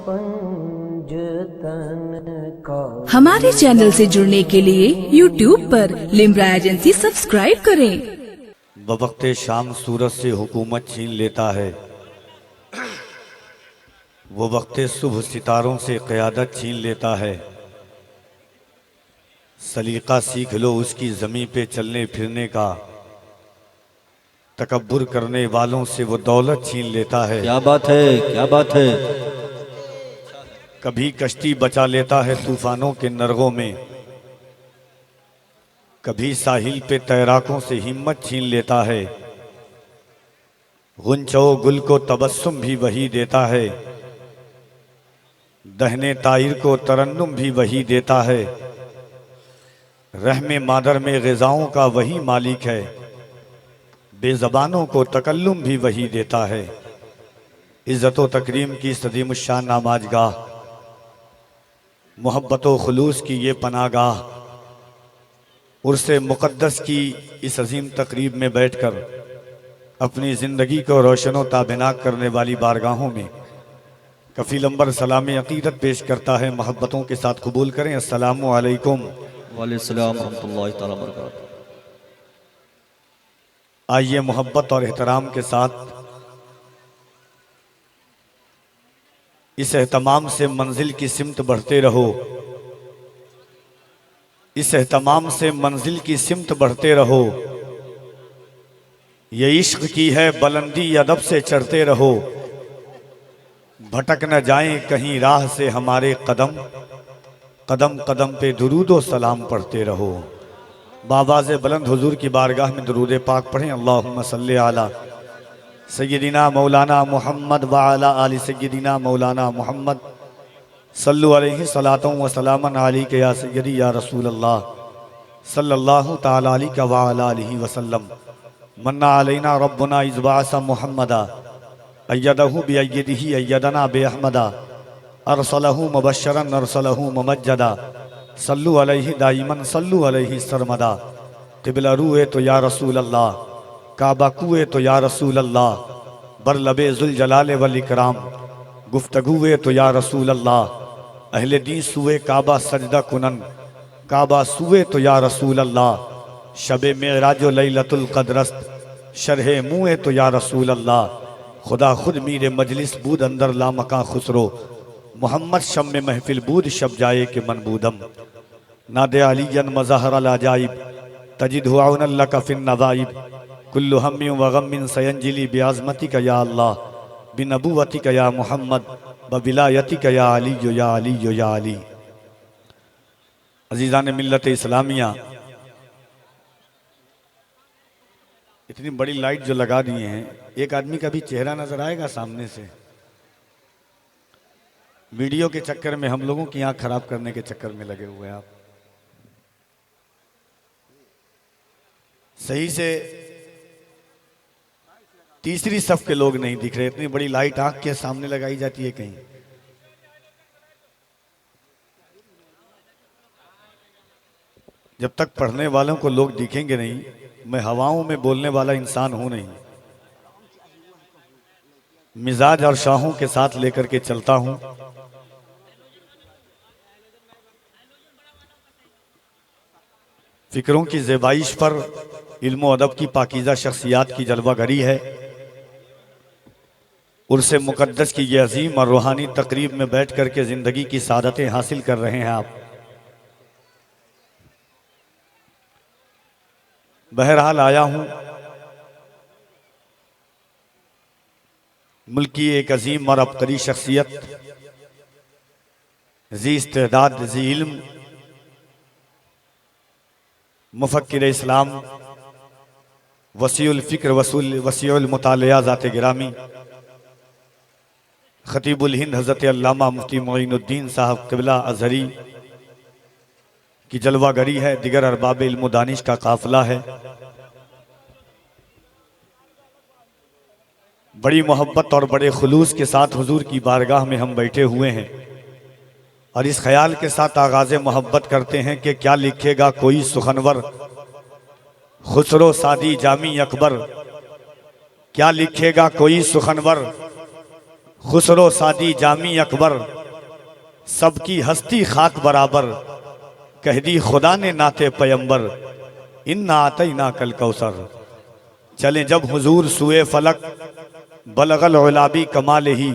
पंजतन का। हमारे चैनल से जुड़ने के लिए YouTube पर लिम्रा एजेंसी सब्सक्राइब करें। बवक्ते शाम सूरज से हुकूमत छीन लेता है, वो वक्ते सुबह सितारों से क़यादत छीन लेता है। सलीका सीख लो उसकी ज़मीं पे चलने फिरने का, तकब्बुर करने वालों से वो दौलत छीन लेता है। क्या बात है, क्या बात है। कभी कश्ती बचा लेता है तूफानों के नरगों में, कभी साहिल पे तैराकों से हिम्मत छीन लेता है। गुंचो गुल को तबस्सुम भी वही देता है, दहने ताइर को तरन्नुम भी वही देता है। रहमे मादर में ग़िज़ाओं का वही मालिक है, बेज़बानों को तकल्लुम भी वही देता है। इज़्ज़त व तकरीम की सदीमुश्शान नामाजगाह, मोहब्बत व खुलूस की ये पनागाह, उर्से मुक़द्दस की इस अजीम तकरीब में बैठकर अपनी ज़िंदगी को रोशन व ताबिनाक करने वाली बारगाहों में कफ़ील अंबर सलाम अक़ीदत पेश करता है। मोहब्बतों के साथ कबूल करें। अस्सलामु अलैकुम वालेकुम रहमतुल्लाहि तआला बरकातहू। आइए मोहब्बत और एहतराम के साथ इस एहतमाम से मंजिल की सिमत बढ़ते रहो, इस एहतमाम से मंजिल की सिमत बढ़ते रहो। ये इश्क की है बुलंदी, अदब से चढ़ते रहो। भटक न जाएं कहीं राह से हमारे कदम, कदम कदम पे दुरूद व सलाम पढ़ते रहो। बावाज़े बुलंद हुजूर की बारगाह में दुरूद पाक पढ़ें। अल्लाहुम्मा सल्ली अला सय्यदिना मौलाना मुहम्मद व अला आलि सय्यदिना मौलाना मुहम्मद सल्लु अलैहि सलातुम व सलामन अलैका या सय्यदी या रसूल अल्लाह सल्लल्लाहु तआला अलैहि व अला आलिहि वसल्लम। मन्ना अलैना रब्बुना इज़ बअसा मुहम्मदा अय्यदहु बिअय्यदिही अय्यदना बिअहमदा अरसलहु मुबश्शरन अरसलहु मुमज्जदा सल्लु अलैहि दाइमन सल्लु अलैहि सरमदा। क़िबला रूए तो या रसूल अल्लाह, काबा कुए तो या रसूल अल्लाह, बरलबे ज़ुल जलाल वल इकराम गुफ्तगुए तो या रसूल अल्लाह। अहले दी सुए काबा सजदा कुनन, काबा सुए तो या रसूल अल्लाह। शबे मेराज लैलतुल क़द्रस्त, शरहे मुए तो या रसूल अल्लाह। खुदा खुद मीरे मजलिस बूद अंदर लामका खुसरो, मोहम्मद शम में महफिल बूद शब जाए के मनबूदम। नादे अलीयन मज़हर अलाजाइब, तजिद हुआउन लका फिन नवाइब, कुल्लु हम्मिन व गम्मिन सयंजिली बिआज़मतिका या अल्लाह, बिनबुव्वतिका या मुहम्मद, बविलायतिका या अली या अली या अली। अज़ीज़ान मिल्लत इस्लामिया, इतनी बड़ी लाइट जो लगा दिए हैं, एक आदमी का भी चेहरा नजर आएगा सामने से? वीडियो के चक्कर में हम लोगों की आंख खराब करने के चक्कर में लगे हुए हैं आप। सही से तीसरी सफ के लोग नहीं दिख रहे, इतनी बड़ी लाइट आंख के सामने लगाई जाती है कहीं। जब तक पढ़ने वालों को लोग दिखेंगे नहीं, मैं हवाओं में बोलने वाला इंसान हूं नहीं। मिजाज और शाहों के साथ लेकर के चलता हूं। फिक्रों की ज़ेबाइश पर इल्म अदब की पाकीज़ा शख्सियात की जलवागरी है। उर्से मुक़द्दस की ये अजीम और रूहानी तकरीब में बैठ कर के ज़िंदगी की सादतें हासिल कर रहे हैं आप। बहरहाल आया हूं मुल्क की एक अजीम और अबकरी शख्सियत, ज़ी इस्तेदाद, ज़ी इल्म, मुफक्किर इस्लाम, वसीउल फ़िक्र, वसीउल मुतालिया, ज़ात गिरामी, ख़तीबुल हिंद हज़रत अल्लामा मुफ्ती मोइनुद्दीन साहब क़िबला अज़हरी की जलवागरी है। दिगर अरबाब इल्म दानिश का काफ़िला है। बड़ी मोहब्बत और बड़े खुलूस के साथ हुजूर की बारगाह में हम बैठे हुए हैं और इस ख्याल के साथ आगाज़ मोहब्बत करते हैं कि क्या लिखेगा कोई सुखनवर, खुसरो सादी जामी अकबर। क्या लिखेगा कोई सुखनवर, खुसरो सादी जामी अकबर। सबकी हस्ती खाक बराबर, कह दी खुदा ने नाते पैम्बर, इन्ना आतैना कल कौसर। चले जब हुजूर सुए फलक, बलगल उलाबी कमाल ही।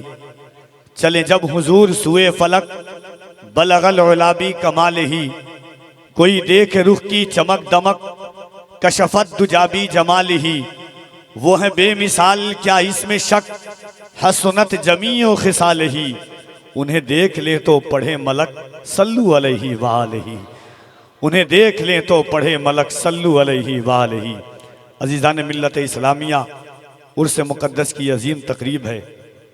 चले जब हुजूर सुए फलक, बलगल उलाबी कमाल ही। कोई देख रुख की चमक दमक, कशफत दुजाबी जमाल ही। वो है बेमिसाल क्या इसमें शक, हसनत जमीओ खिसाल ही। उन्हें देख ले तो पढ़े मलक, सल्लु अलैहि वालैहि। उन्हें देख ले तो पढ़े मलक, सल्लु अलैहि वालैहि। अजीज़ान मिल्लत इस्लामिया, उर्स मुक़द्दस की अजीम तकरीब है।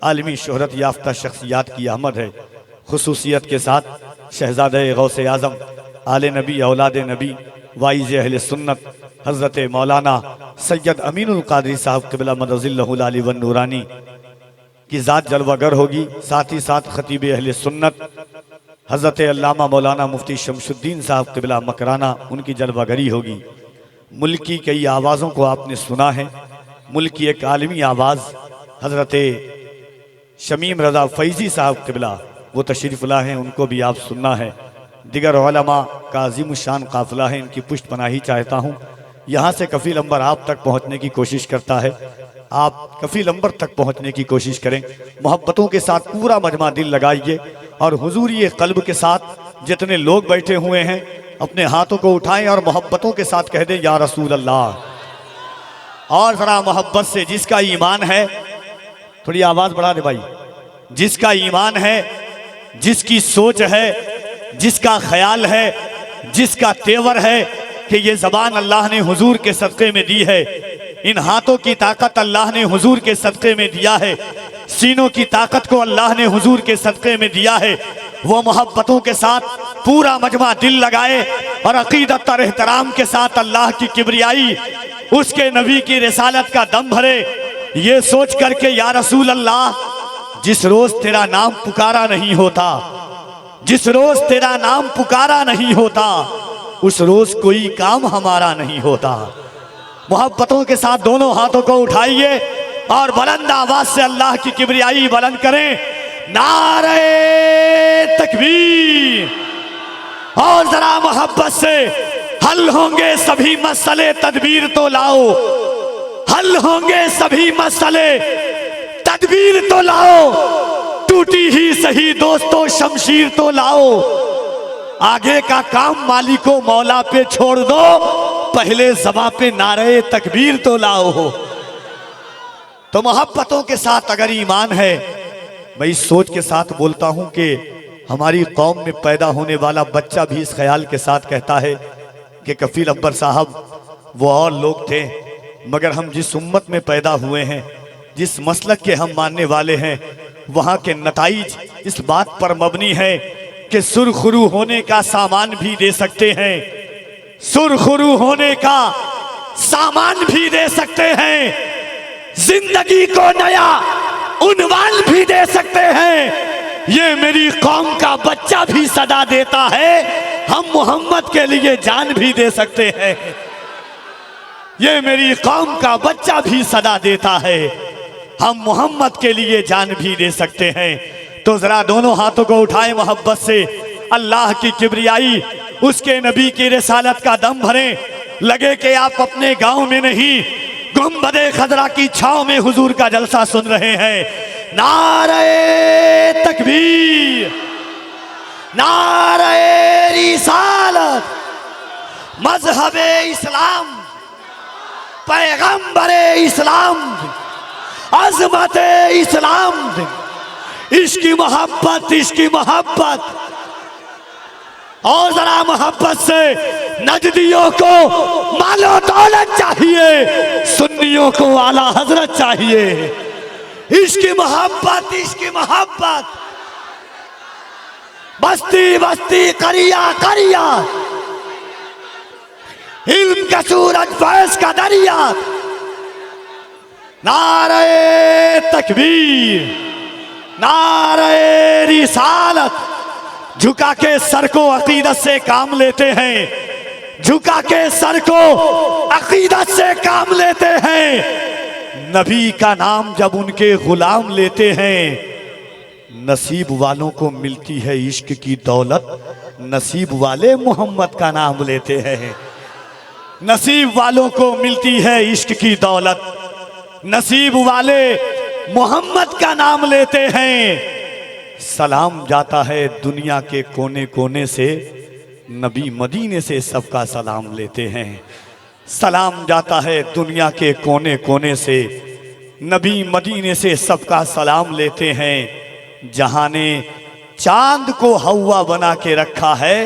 आलमी शोहरत याफ्ता शख्सियात की आमद है। खुसूसियत के साथ शहज़ादे गौसे आज़म, आले नबी, औलाद नबी, वाइज़ अहले सुन्नत हज़रत मौलाना सैयद अमीनुल क़ादरी साहब क़िबला मदज़िल्लहुल आली वन नूरानी की ज़ात जलवागर होगी। साथ ही साथ ख़तीब अहले सुन्नत हज़रत अल्लामा मौलाना मुफ्ती शमशुद्दीन साहब क़िबला मकराना, उनकी जलवागरी होगी। मुल्क की कई आवाज़ों को आपने सुना है। मुल्क की एक आलमी आवाज़ हज़रत शमीम रज़ा फैज़ी साहब क़िबला, वो तशरीफ़ ला हैं, उनको भी आप सुनना है। दिगर उलमा का अज़ीम शान काफ़िला है, इनकी पुष्ट पनाही चाहता हूँ। यहाँ से कफ़ील अंबर आप तक पहुँचने की कोशिश करता है। आप कफ़ील अंबर तक पहुँचने की कोशिश करें। मोहब्बतों के साथ पूरा मजमा दिल लगाइए और हुजूरी क़ल्ब के साथ जितने लोग बैठे हुए हैं अपने हाथों को उठाएं और मोहब्बतों के साथ कह दें या रसूल अल्लाह। और ज़रा मोहब्बत से, जिसका ईमान है, थोड़ी आवाज़ बढ़ा दे भाई, जिसका ईमान है, जिसकी सोच है, जिसका ख्याल है, जिसका तेवर है कि ये ज़बान अल्लाह ने हुजूर के सदक़े में दी है, इन हाथों की ताकत अल्लाह ने हुजूर के सदक़े में दिया है, सीनों की ताकत को अल्लाह ने हुजूर के सदक़े में दिया है, वो मोहब्बतों के साथ पूरा मजमा दिल लगाए और अक़ीदत और एहतराम के साथ अल्लाह की किबरियाई, उसके नबी की रिसालत का दम भरे, ये सोच करके या रसूल अल्लाह, जिस रोज़ तेरा नाम पुकारा नहीं होता, जिस रोज़ तेरा नाम पुकारा नहीं होता, उस रोज़ कोई काम हमारा नहीं होता। मोहब्बतों के साथ दोनों हाथों को उठाइए और बुलंद आवाज से अल्लाह की किबरियाई बुलंद करें, नारे तकबीर। और जरा मोहब्बत से हल होंगे सभी मसले, तदबीर तो लाओ, हल होंगे सभी मसले, तदबीर तो लाओ, टूटी ही सही दोस्तों शमशीर तो लाओ। आगे का काम मालिको मौला पे छोड़ दो, पहले ज़बां पे नारे तकबीर तो लाओ हो। तो मोहब्बतों के साथ अगर ईमान है, मैं इस सोच के साथ बोलता हूं कि हमारी कौम में पैदा होने वाला बच्चा भी इस ख्याल के साथ कहता है कि कफील अब्बर साहब वो और लोग थे, मगर हम जिस उम्मत में पैदा हुए हैं, जिस मसलक के हम मानने वाले हैं, वहाँ के नताइज इस बात पर मबनी है कि सुरखरू होने का सामान भी दे सकते हैं, सुरखरू होने का सामान भी दे सकते हैं, जिंदगी को नया उन्वान भी दे सकते हैं। ये मेरी कौम का बच्चा भी सदा देता है, हम मोहम्मद के लिए जान भी दे सकते हैं। ये मेरी कौम का बच्चा भी सदा देता है, हम मोहम्मद के लिए जान भी दे सकते हैं। तो जरा दोनों हाथों को उठाएं, मोहब्बत से अल्लाह की किबरियाई, उसके नबी की रिसालत का दम भरें। लगे कि आप अपने गांव में नहीं, गुंबदे खजरा की छांव में हुजूर का जलसा सुन रहे हैं। नारे तकबीर, नारे रिसालत, मजहबे इस्लाम, पैगंबरे इस्लाम, अज़मते इस्लाम, इश्की मोहब्बत, इश्की मोहब्बत। और जरा मोहब्बत से नजदियों को मालो दौलत चाहिए, सुन्नियों को आला हजरत चाहिए। इश्की मोहब्बत, इश्की मोहब्बत, बस्ती बस्ती करिया करिया, इल्म का सूरज फैज़ का दरिया। नारे तकबीर, नारे रिसालत। झुका के सर को अकीदत से काम लेते हैं, झुका के सर को अकीदत से काम लेते हैं। नबी का नाम जब उनके गुलाम लेते हैं, नसीब वालों को मिलती है इश्क की दौलत, नसीब वाले मोहम्मद का नाम लेते हैं। नसीब वालों को मिलती है इश्क की दौलत, नसीब वाले मोहम्मद का नाम लेते हैं। सलाम जाता है दुनिया के कोने कोने से, नबी मदीने से सबका सलाम लेते हैं। सलाम जाता है दुनिया के कोने कोने से, नबी मदीने से सबका सलाम लेते हैं। जहां ने चांद को हवा बना के रखा है,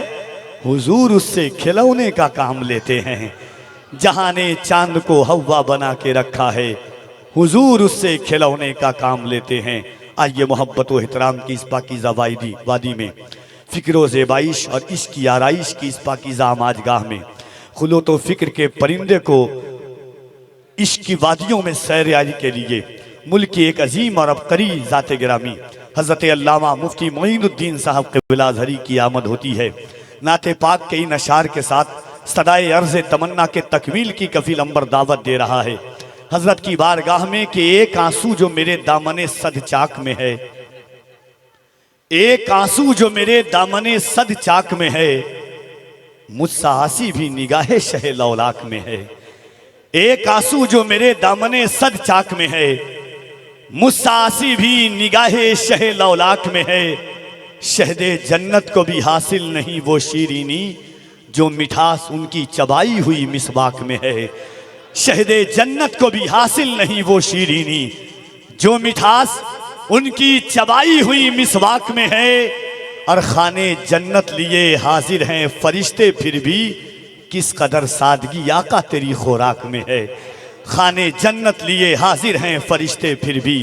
हुजूर उससे खिलौने का काम लेते हैं। जहां ने चांद को हवा बना के रखा है, हुजूर उससे खिलौने का काम लेते हैं। आइए मोहब्बत व एहतराम की इस पाकीज़ा वादी में, फ़िक्र ज़ेबाइश और इश्क की आराइश की इस पाकीज़ा आमाजगाह में, खुलो तो फ़िक्र के परिंदे को इश्क की वादियों में सैर यारी के लिए मुल्क की एक अजीम और अबकरी ज़ात गिरामी हज़रत अल्लामा मुफ्ती मोइनुद्दीन साहब क़िबला अज़हरी की आमद होती है। नाते पाक के इन अशार के साथ सदाए अर्ज़ तमन्ना के तकमील की कफ़ील अंबर दावत दे रहा है हज़रत की बारगाह में कि एक आंसू जो मेरे दामने सद चाक में है, एक आंसू जो मेरे दामने सद चाक में है, मुझसा आसी भी निगाहे शह लौलाक में है। एक आंसू जो मेरे दामने सद चाक में है, मुझसा आसी भी निगाहे शह लौलाक में है। शहदे जन्नत को भी हासिल नहीं वो शीरीनी, जो मिठास उनकी चबाई हुई मिसबाक में है। शहदे जन्नत को भी हासिल नहीं वो शीरीनी, जो मिठास उनकी चबाई हुई मिसवाक में है। और खाने जन्नत लिए हाजिर हैं फरिश्ते, फिर भी किस कदर सादगी आका तेरी खुराक में है। खाने जन्नत लिए हाजिर हैं फरिश्ते, फिर भी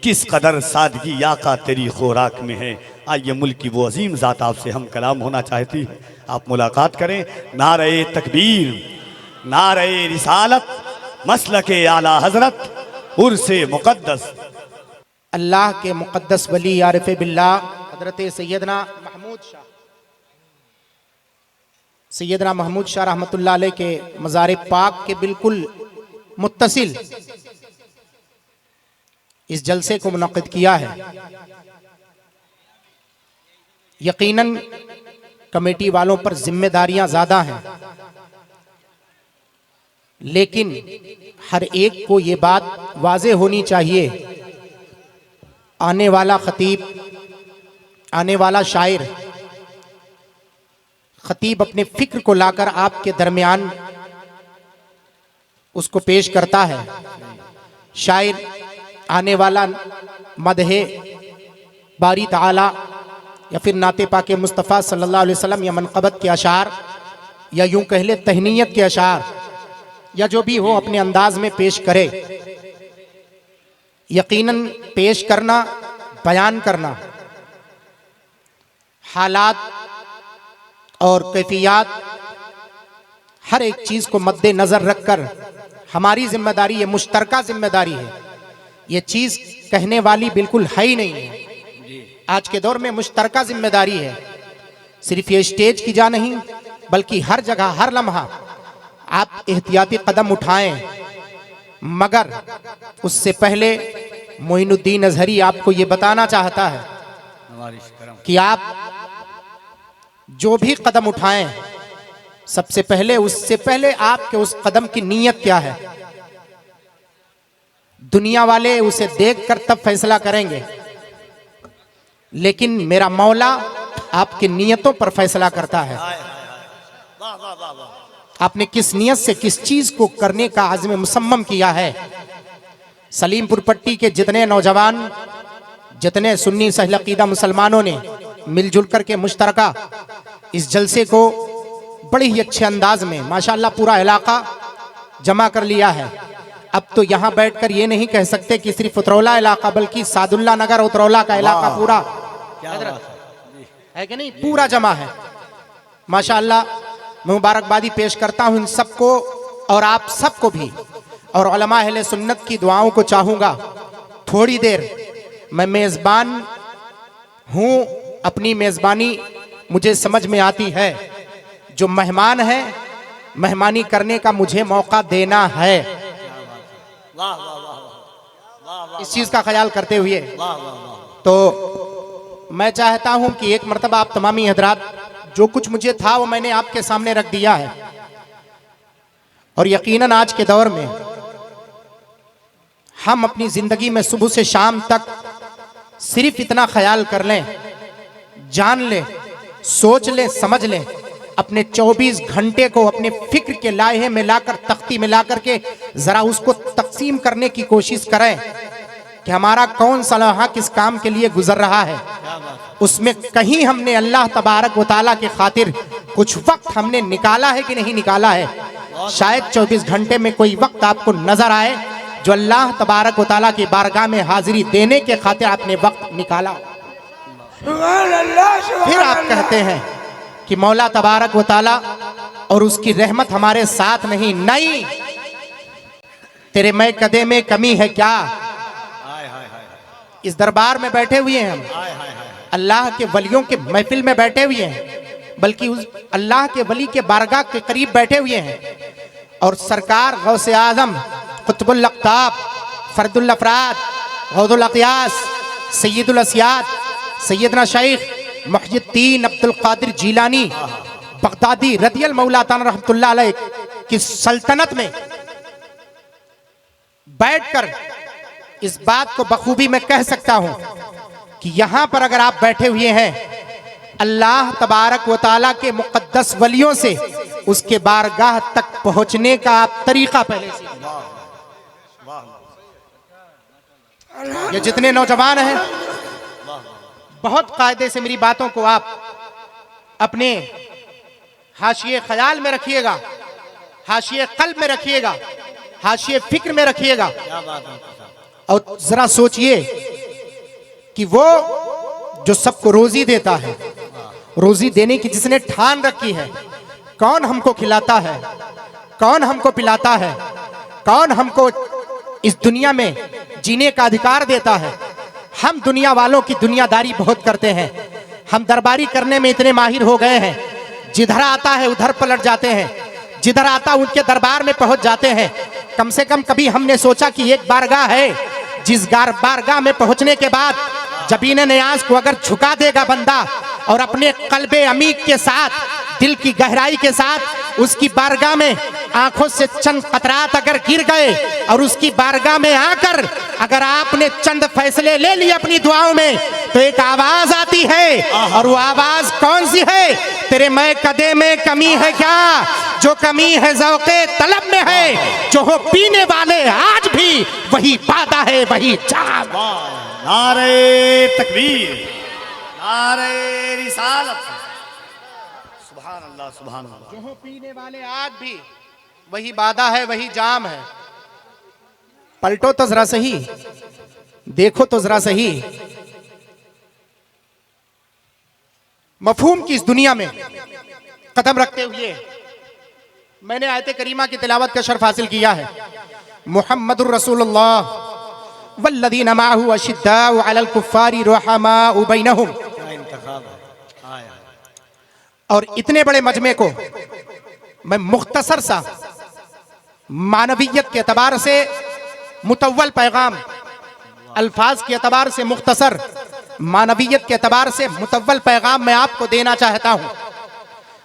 किस कदर सादगी आका तेरी खुराक में है। आइए मुल्क की वो अजीम ज़ात आपसे हम कलाम होना चाहती है, आप मुलाकात करें। नारे तकबीर, नारे रिसालत, मसलके आला हजरत, उर्से मुक़द्दस। अल्लाह के मुक़द्दस वली आरिफ़ बिल्लाह हज़रत सैयदना महमूद शाह रहमतुल्लाह अलैह के मज़ार पाक के बिल्कुल मुत्तसिल इस जलसे को मुनक़्क़िद किया है। यकीनन कमेटी वालों पर जिम्मेदारियां ज़्यादा हैं, लेकिन हर एक को ये बात वाज़े होनी चाहिए, आने वाला खतीब, आने वाला शायर, खतीब अपने फिक्र को लाकर आपके दरमियान उसको पेश करता है। शायर आने वाला मदहे बारी ताला या फिर नाते पाके मुस्तफ़ा सल्लल्लाहु अलैहि वसल्लम या मनक़बत के अशार या यूं कह ले तहनीयत के अशार या जो भी हो अपने अंदाज में पेश करे। यकीनन पेश करना, बयान करना, हालात और कैफियत हर एक चीज़ को मद्देनज़र रखकर हमारी जिम्मेदारी, ये मुश्तरका जिम्मेदारी है। ये चीज़ कहने वाली बिल्कुल है ही नहीं है। आज के दौर में मुश्तरका जिम्मेदारी है। सिर्फ ये स्टेज की जा नहीं, बल्कि हर जगह, हर लम्हा आप एहतियाती कदम उठाएं। मगर उससे पहले मोइनुद्दीन अज़हरी आपको ये बताना चाहता है कि आप जो भी कदम उठाएं, सबसे पहले, उससे पहले आपके उस कदम की नीयत क्या है। दुनिया वाले उसे देखकर तब फैसला करेंगे, लेकिन मेरा मौला आपकी नीयतों पर फैसला करता है। आपने किस नीयत से किस चीज को करने का आज़म मुसम्मम किया है। सलीमपुर पट्टी के जितने नौजवान, जितने सुन्नी सहल अक़ीदा मुसलमानों ने मिलजुल कर के मुश्तरका इस जलसे को बड़े ही अच्छे अंदाज में माशाअल्लाह पूरा इलाका जमा कर लिया है। अब तो यहाँ बैठकर ये नहीं कह सकते कि सिर्फ उतरौला इलाका, बल्कि सादुल्ला नगर उतरौला का इलाका पूरा है कि नहीं, पूरा जमा है माशाअल्लाह। मैं मुबारकबादी पेश करता हूँ इन सबको और आप सबको भी, और उलमा अहले सुन्नत की दुआओं को चाहूँगा। थोड़ी देर मैं मेज़बान हूँ, अपनी मेज़बानी मुझे समझ में आती है। जो मेहमान है, मेहमानी करने का मुझे मौका देना है। इस चीज़ का ख्याल करते हुए तो मैं चाहता हूं कि एक मर्तबा आप तमामी हजरात, जो कुछ मुझे था वो मैंने आपके सामने रख दिया है, और यकीनन आज के दौर में हम अपनी जिंदगी में सुबह से शाम तक सिर्फ इतना ख्याल कर लें, जान लें, सोच लें, समझ लें, अपने 24 घंटे को अपने फिक्र के लाहे में लाकर, तख्ती में लाकर के जरा उसको तकसीम करने की कोशिश करें कि हमारा कौन सा लम्हा किस काम के लिए गुजर रहा है। उसमें कहीं हमने अल्लाह तबारक व तआला के खातिर कुछ वक्त हमने निकाला है कि नहीं निकाला है। शायद 24 घंटे में कोई वक्त आपको नजर आए जो अल्लाह तबारक व तआला की बारगाह में हाजिरी देने के खातिर आपने वक्त निकाला। फिर आप कहते हैं कि मौला तबारक व तआला और उसकी रहमत हमारे साथ नहीं। नहीं, तेरे मैं कदे में कमी है क्या? इस दरबार में बैठे हुए हैं हम, अल्लाह के वलियों के महफिल में बैठे हुए हैं, बल्कि उस अल्लाह के वली के बारगाह के करीब बैठे हुए हैं, और सरकार गौसे आजम, कुतुबुल अक़ताब, फर्दुल अफराद, गौदुल अक़यास, सैयदुल असियात, सैयदना शेख मुहियुद्दीन अब्दुल कादिर जीलानी बगदादी रदियल मौला ताला रहमतुल्लाह अलैह की सल्तनत में बैठकर इस बात को बखूबी मैं कह सकता हूं कि यहां पर अगर आप बैठे हुए हैं, अल्लाह तबारक व तआला के मुक़द्दस वलियों से उसके बारगाह तक पहुंचने का आप तरीका पहले से। ये जितने नौजवान हैं, बहुत कायदे से मेरी बातों को आप अपने हाशिए ख्याल में रखिएगा, हाशिए कल्ब में रखिएगा, हाशिए फिक्र में रखिएगा, और जरा सोचिए कि वो जो सबको रोजी देता है, रोजी देने की जिसने ठान रखी है, कौन हमको खिलाता है, कौन हमको पिलाता है, कौन हमको इस दुनिया में जीने का अधिकार देता है। हम दुनिया वालों की दुनियादारी बहुत करते हैं, हम दरबारी करने में इतने माहिर हो गए हैं, जिधर आता है उधर पलट जाते हैं, जिधर आता उनके दरबार में पहुंच जाते हैं। कम से कम कभी हमने सोचा कि एक बारगाह है, जिस बारगाह में पहुंचने के बाद जबीन नियाज को अगर झुका देगा बंदा और अपने कल्बे अमीक के साथ, दिल की गहराई के साथ उसकी बारगाह में आंखों से चंद कतरात अगर गिर गए और उसकी बारगाह में आकर अगर आपने चंद फैसले ले लिए अपनी दुआओं में, तो एक आवाज आती है, और वो आवाज कौन सी है? तेरे मैं कदे में कमी है क्या? जो कमी है ज़ौक़े तलब में है, जो हो पीने वाले आज भी वही वादा है, वही जाम। नारे तकबीर, नारे रिसालत, सुभान अल्लाह, सुभान अल्लाह। जो हो पीने वाले आज भी वही वादा है, वही जाम है। पलटो तो जरा सही, देखो तो जरा सही, मफहूम की इस दुनिया में कदम रखते हुए मैंने आयत करीमा की तिलावत का शर्फ हासिल किया है। मुहम्मदुर रसूलुल्लाह वल्लज़ीना माअहु अशिद्दाउ अलल कुफ्फारी रुहमाउ बैनहुम। और इतने बड़े मजमे को मैं मुख्तसर सा मानवियत के एतबार से मुतव्वल पैगाम, अल्फाज के एतबार से मुख्तसर, मानवियत के एतबार से मुतव्वल पैगाम मैं आपको देना चाहता हूं।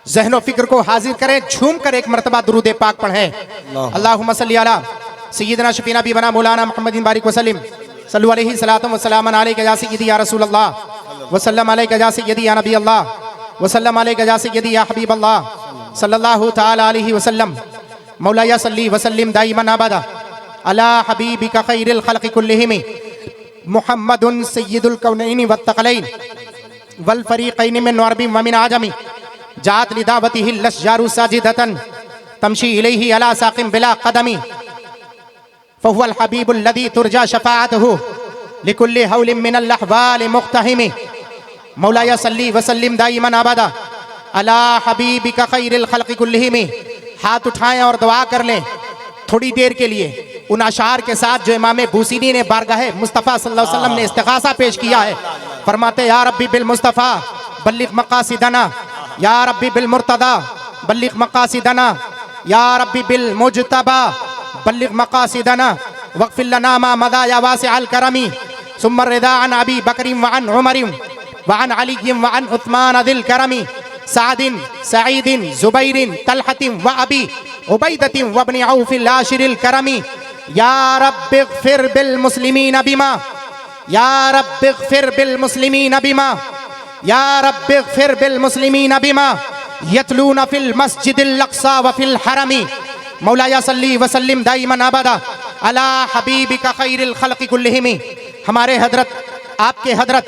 ज़हन व फिक्र को हाजिर करें, झूम कर एक मरतबा दुरूद पाक पढ़ें। अल्लाहुम्मा सल्ली अला सय्यिदना शफीना बीबना मौलाना मुहम्मदिन बारिक वसल्लिम सल्लु अलैहि सलातम व सलामन अलैका या सय्यिदी या रसूल अल्लाह व सल्लम अलैका या सय्यिदी या नबी अल्लाह व सल्लम अलैका या सय्यिदी या हबीब अल्लाह सल्लल्लाहु तआला अलैहि वसल्लम। मौलाया सल्ली वसल्लिम दाइमन अबदा अला हबीबिका खैरिल खल्क़ि कुल्लिहिम मुहम्मदुन सय्यिदुल कौनैनि वत्तक़लैन वल फरीक़ैनि मिन अरबी व मिन आजमी जात लिदावतिहि लशजारु साजिदतन तमशी इलैहि अला साक़िम बिला क़दमी फहुवल हबीबुल लज़ी तुरजा शफ़ाअतुहु लिकुल्लि हौलिन मिनल अहवालि मुक़्तहिमी। मौलाया सल्ली वसल्लिम दाइमन अबदा अला हबीबिका खैरिल खल्क़ि कुल्लिहिम। हाथ उठाएं और दुआ कर लें थोड़ी देर के लिए उन अशार के साथ जो इमाम बूसीनी ने बारगाह मुस्तफ़ा सल्लल्लाहु अलैहि वसल्लम ने इस्तिग़ासा पेश किया है। फरमाते या रब्बी बिल मुस्तफ़ा बल्लिग़ मक़ासिदना, या रब्बी बिल मुर्तदा बल्लिग़ मक़ासिदना, या रब्बी बिल मुज्तबा बल्लिग़ मक़ासिदना वग़फ़िर लना मा मदा या वासिअल करमी सुम्मा रिदा अन अबी बकर व अन उमर वअन अली वअन उस्मान दिल करमी सादिन सईदिन जुबैरिन तलहतिन व अबी उबैदतिन व इब्न औफ आशिरिल करमी या रब्ब इग़फिर बिल मुस्लिमीन बिमा या रब्ब इग़फिर बिल मुस्लिमीन बिमा या रब्ब इग़फिर बिल मुस्लिमीन बिमा यतलून फिल मस्जिदिल अक़सा व फिल हरमी मौलाया सल्ली व सल्लिम दाइमन अबदा अला हबीबिका खैरिल खल्क़ि कुल्लिहिम। हमारे हजरत आपके हजरत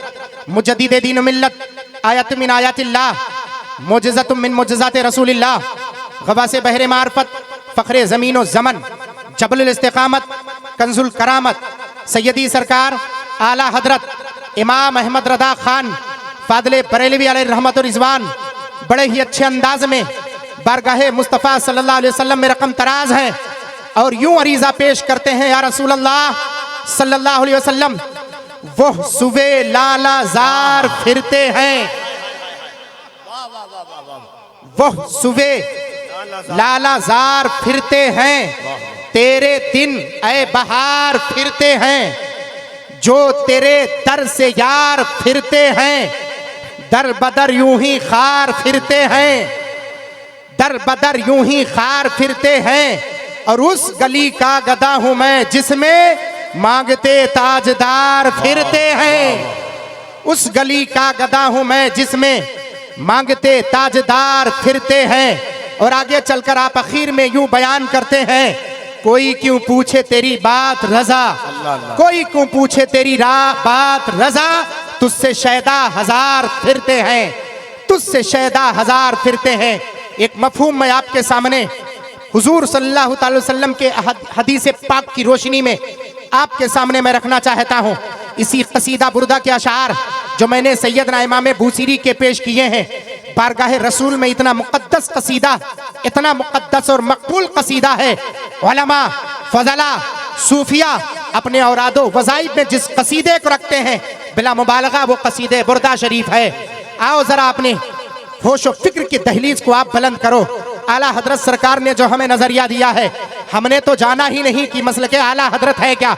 मुजद्दिद दीन मिल्लत आयत मिन आयातिल्लाह मोजज़तुम मिन मोजज़ात रसूलिल्लाह गवासे बहरे मार्फत फ़ख्रे ज़मीन ज़मन जबलुल इस्तिक़ामत कंजुल करामत सैयदी सरकार आला हजरत इमाम अहमद रदा खान फादले बरेलवी अलैहि रहमत व रिज़वान बड़े ही अच्छे अंदाज में बारगाहे मुस्तफ़ा सल्लल्लाहु अलैहि वसल्लम में रकम तराज हैं और यूं अरीज़ा पेश करते हैं, या रसूल अल्लाह सल्लल्लाहु अलैहि वसल्लम वो सुबे लाला जार फिरते हैं, वो सुबे लाला जार फिरते हैं, तेरे दिन ऐ बहार फिरते हैं, जो तेरे दर से यार फिरते हैं, दर बदर यूं ही खार फिरते हैं, दर बदर यूं ही खार फिरते हैं। और उस गली का गदा हूं मैं जिसमें मांगते ताजदार फिरते हैं, उस गली का गदा हूं मैं जिसमें मांगते ताजदार फिरते हैं। और आगे चलकर आप आखिर में यूं बयान करते हैं, कोई क्यों पूछे तेरी बात रजा, कोई क्यों पूछे तेरी बात रजा, तुझसे शैदा हजार फिरते हैं, तुझसे शैदा हजार फिरते हैं। एक मफहूम मैं आपके सामने हुजूर सल्लल्लाहु अलैहि वसल्लम के हदीस पाक की रोशनी में आपके सामने मैं रखना चाहता हूँ। इसी कसीदा बुरदा के अशार जो मैंने सैयदना इमाम बूसीरी के पेश किए हैं, बारगाह रसूल में इतना मुक़द्दस कसीदा, इतना मुक़द्दस और मकबूल कसीदा है। उलमा फज़ला सूफिया अपने औरादो वज़ाइफ में जिस कसीदे को रखते हैं, बिला मुबालगा वो कसीदे बुरदा शरीफ है। आओ ज़रा अपने होश व फिक्र की दहलीज को आप बुलंद करो। आला हजरत सरकार ने जो हमें नजरिया दिया है, हमने तो जाना ही नहीं कि मसलके आला हजरत है क्या।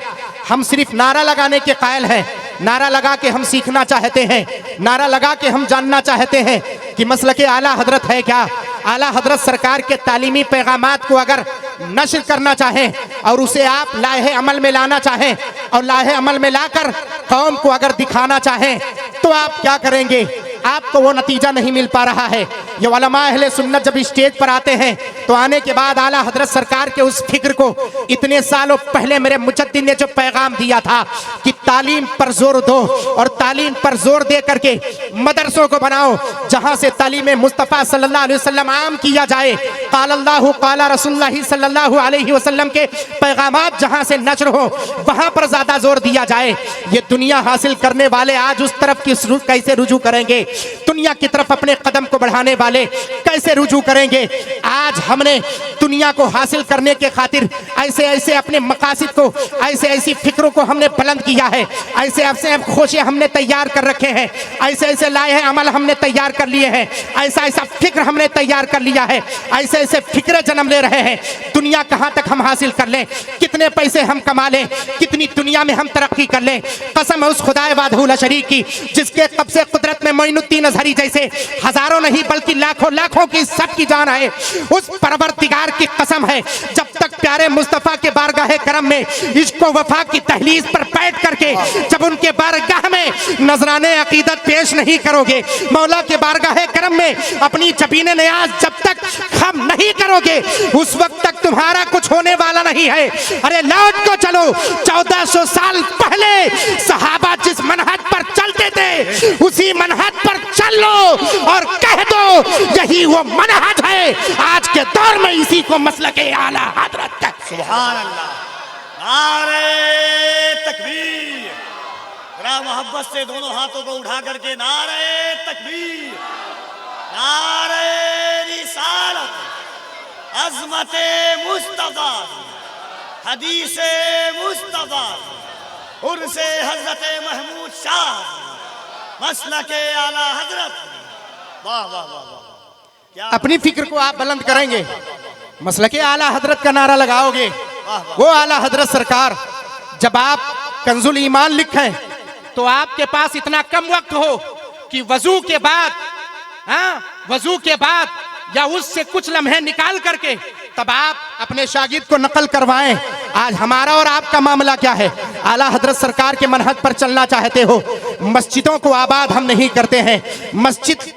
हम सिर्फ नारा लगाने के कायल हैं, नारा लगा के हम सीखना चाहते हैं, नारा लगा के हम जानना चाहते हैं कि मसलके आला हजरत है क्या। आला हजरत सरकार के तालीमी पैगामात को अगर नश्र करना चाहें और उसे आप लाहे अमल में लाना चाहें और लाहे अमल में लाकर कौम को अगर दिखाना चाहें, तो आप क्या करेंगे? आपको वो नतीजा नहीं मिल पा रहा है। ये उलमा अहले सुन्नत जब स्टेज पर आते हैं तो आने के बाद आला हजरत सरकार के उस फिक्र को इतने सालों पहले मेरे मुजद्दिद ने जो पैगाम दिया था कि तालीम पर जोर दो और तालीम पर जोर दे करके मदरसों को बनाओ जहां से तालीम मुस्तफ़ा सल्लल्लाहु अलैहि वसल्लम आम किया जाए। क़ाल अल्लाहु क़ाल रसूलुल्लाह सल्लल्लाहु अलैहि वसल्लम के पैगामात जहां से नश्र हो वहां पर ज्यादा जोर दिया जाए। ये दुनिया हासिल करने वाले आज उस तरफ कैसे रुजू करेंगे? दुनिया की तरफ अपने कदम को बढ़ाने वाले कैसे रुजू करेंगे? आज हमने दुनिया को हासिल करने के खातिर ऐसे ऐसे अपने मकासिद को, ऐसे ऐसी फिक्रों को हमने बुलंद किया है, ऐसे ऐसे खोशे हमने तैयार कर रखे हैं, ऐसे ऐसे लाए अमल हमने तैयार कर लिए हैं, ऐसा ऐसा फिक्र हमने तैयार कर लिया है, ऐसे ऐसे फिक्र जन्म ले रहे हैं। दुनिया कहाँ तक हम हासिल कर लें, कितने पैसे हम कमा लें, कितनी दुनिया में हम तरक्की कर लें। कसम है उस खुदाए वादहू ला शरीक की जिसके कब्ज़े कुदरत में मोइनुद्दीन अज़हरी जैसे हजारों नहीं बल्कि लाखों लाखों की सबकी जान है। उस परवरदिगार की कसम है, जब तक प्यारे मुस्तफ़ा के बारगाह करम में इश्क व वफा की दहलीज पर बैठ करके जब उनके बारगाह में नजराने अकीदत पेश नहीं करोगे, मौला के बारगाह करम में अपनी जबीन नियाज जब तक खम नहीं करोगे, उस वक्त तक तुम्हारा कुछ होने वाला नहीं है। अरे लौट को चलो, 1400 साल पहले सहाबा जिस मनहज पर चलते थे उसी मनहज पर चल लो और कह दो यही वो मनहज है। आज के दौर में इसी को मसलके आला हजरत का सुभान अल्लाह। नारे तकबीर, जरा मोहब्बत से दोनों हाथों को उठा करके नारे तकबीर, नारे रिसालत, अज़मते मुस्तफ़ा, हदीसे मुस्तफ़ा, उर्से हज़रत महमूद शाह, मसलके आला हजरत। वाह वाह वाह वाह। अपनी फिक्र को आप बुलंद करेंगे, मसलके आला हजरत का नारा लगाओगे, वो आला हजरत सरकार। जब आप कंजुल ईमान लिखें तो आपके पास इतना कम वक्त हो कि वजू के बाद, हाँ, वजू के बाद या उससे कुछ लम्हे निकाल करके तब आप अपने शागिर्द को नकल करवाएं। आज हमारा और आपका मामला क्या है? आला हजरत सरकार के मनहज पर चलना चाहते हो, मस्जिदों को आबाद हम नहीं करते हैं, मस्जिद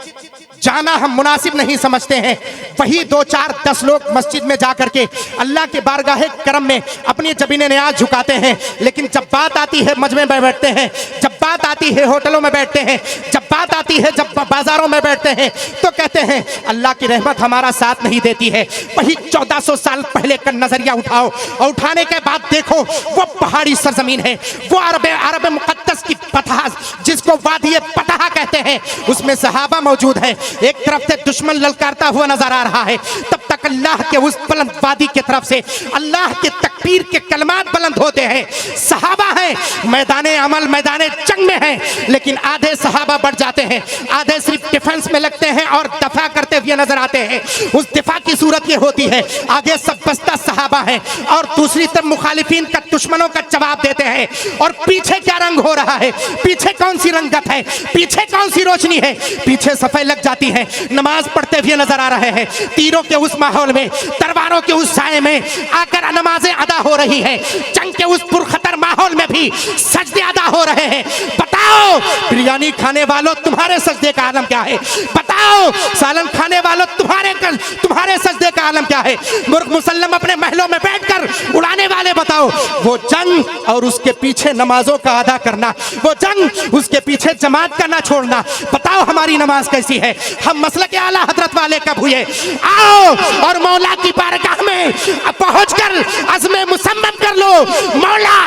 जाना हम मुनासिब नहीं समझते हैं, वही 2-4-10 लोग मस्जिद में जाकर के अल्लाह के बारगाहे करम में अपनी जबीने न्याज झुकाते हैं। लेकिन जब बात आती है मजमे में बैठते हैं, जब बात आती है होटलों में बैठते हैं, जब बात आती है जब बाजारों में बैठते हैं तो कहते हैं अल्लाह की रहमत हमारा साथ नहीं देती है। वही 1400 साल पहले का नजरिया उठाओ और उठाने के बाद देखो वो पहाड़ी सरजमीन है, वो अरब मुकद्दस की पतहा जिसको वादी पतहा कहते हैं, उसमें सहाबा मौजूद है। एक तरफ से दुश्मन ललकारता हुआ नजर आ रहा है, तब तक अल्लाह के उस बुलंद वादी की तरफ से अल्लाह के तकबीर के कलमात बुलंद होते हैं। सहाबा हैं, मैदाने अमल मैदाने जंग में हैं, लेकिन आधे सहाबा बढ़ जाते हैं, आधे सिर्फ डिफेंस में लगते हैं और दफा करते हुए नजर आते हैं। उस दिफा की सूरत ये होती है, आगे सब बस्ता सहाबा है और दूसरी तरफ मुखालिफिन का दुश्मनों का जवाब देते हैं। और पीछे क्या रंग हो रहा है, पीछे कौन सी रंगत है, पीछे कौन सी रोशनी है, पीछे सफाई लग जाती है, नमाज पढ़ते हुए नजर आ रहे हैं। तीरों के उस माहौल में, तलवारों के उस साए में आकर नमाजें अदा हो रही है। जंग के उस पुरखतर माहौल में भी सजदे अदा हो रहे हैं। बताओ बिरयानी खाने वालों तुम्हारे सजदे का आलम क्या है? बताओ सालन खाने वालों तुम्हारे सजदे का आलम क्या है? मुर्ग मुसल्लम अपने महलों में बैठकर उड़ाने वाले बताओ, वो जंग और उसके पीछे नमाजों का अदा करना, वो जंग उसके पीछे जमात का ना छोड़ना। बताओ हमारी नमाज कैसी है? हम मसलक आला हजरत वाले कब हुए? आओ और मौला की बारगाह में पहुंचकर अज़्मे मुसम्मम कर लो। मौला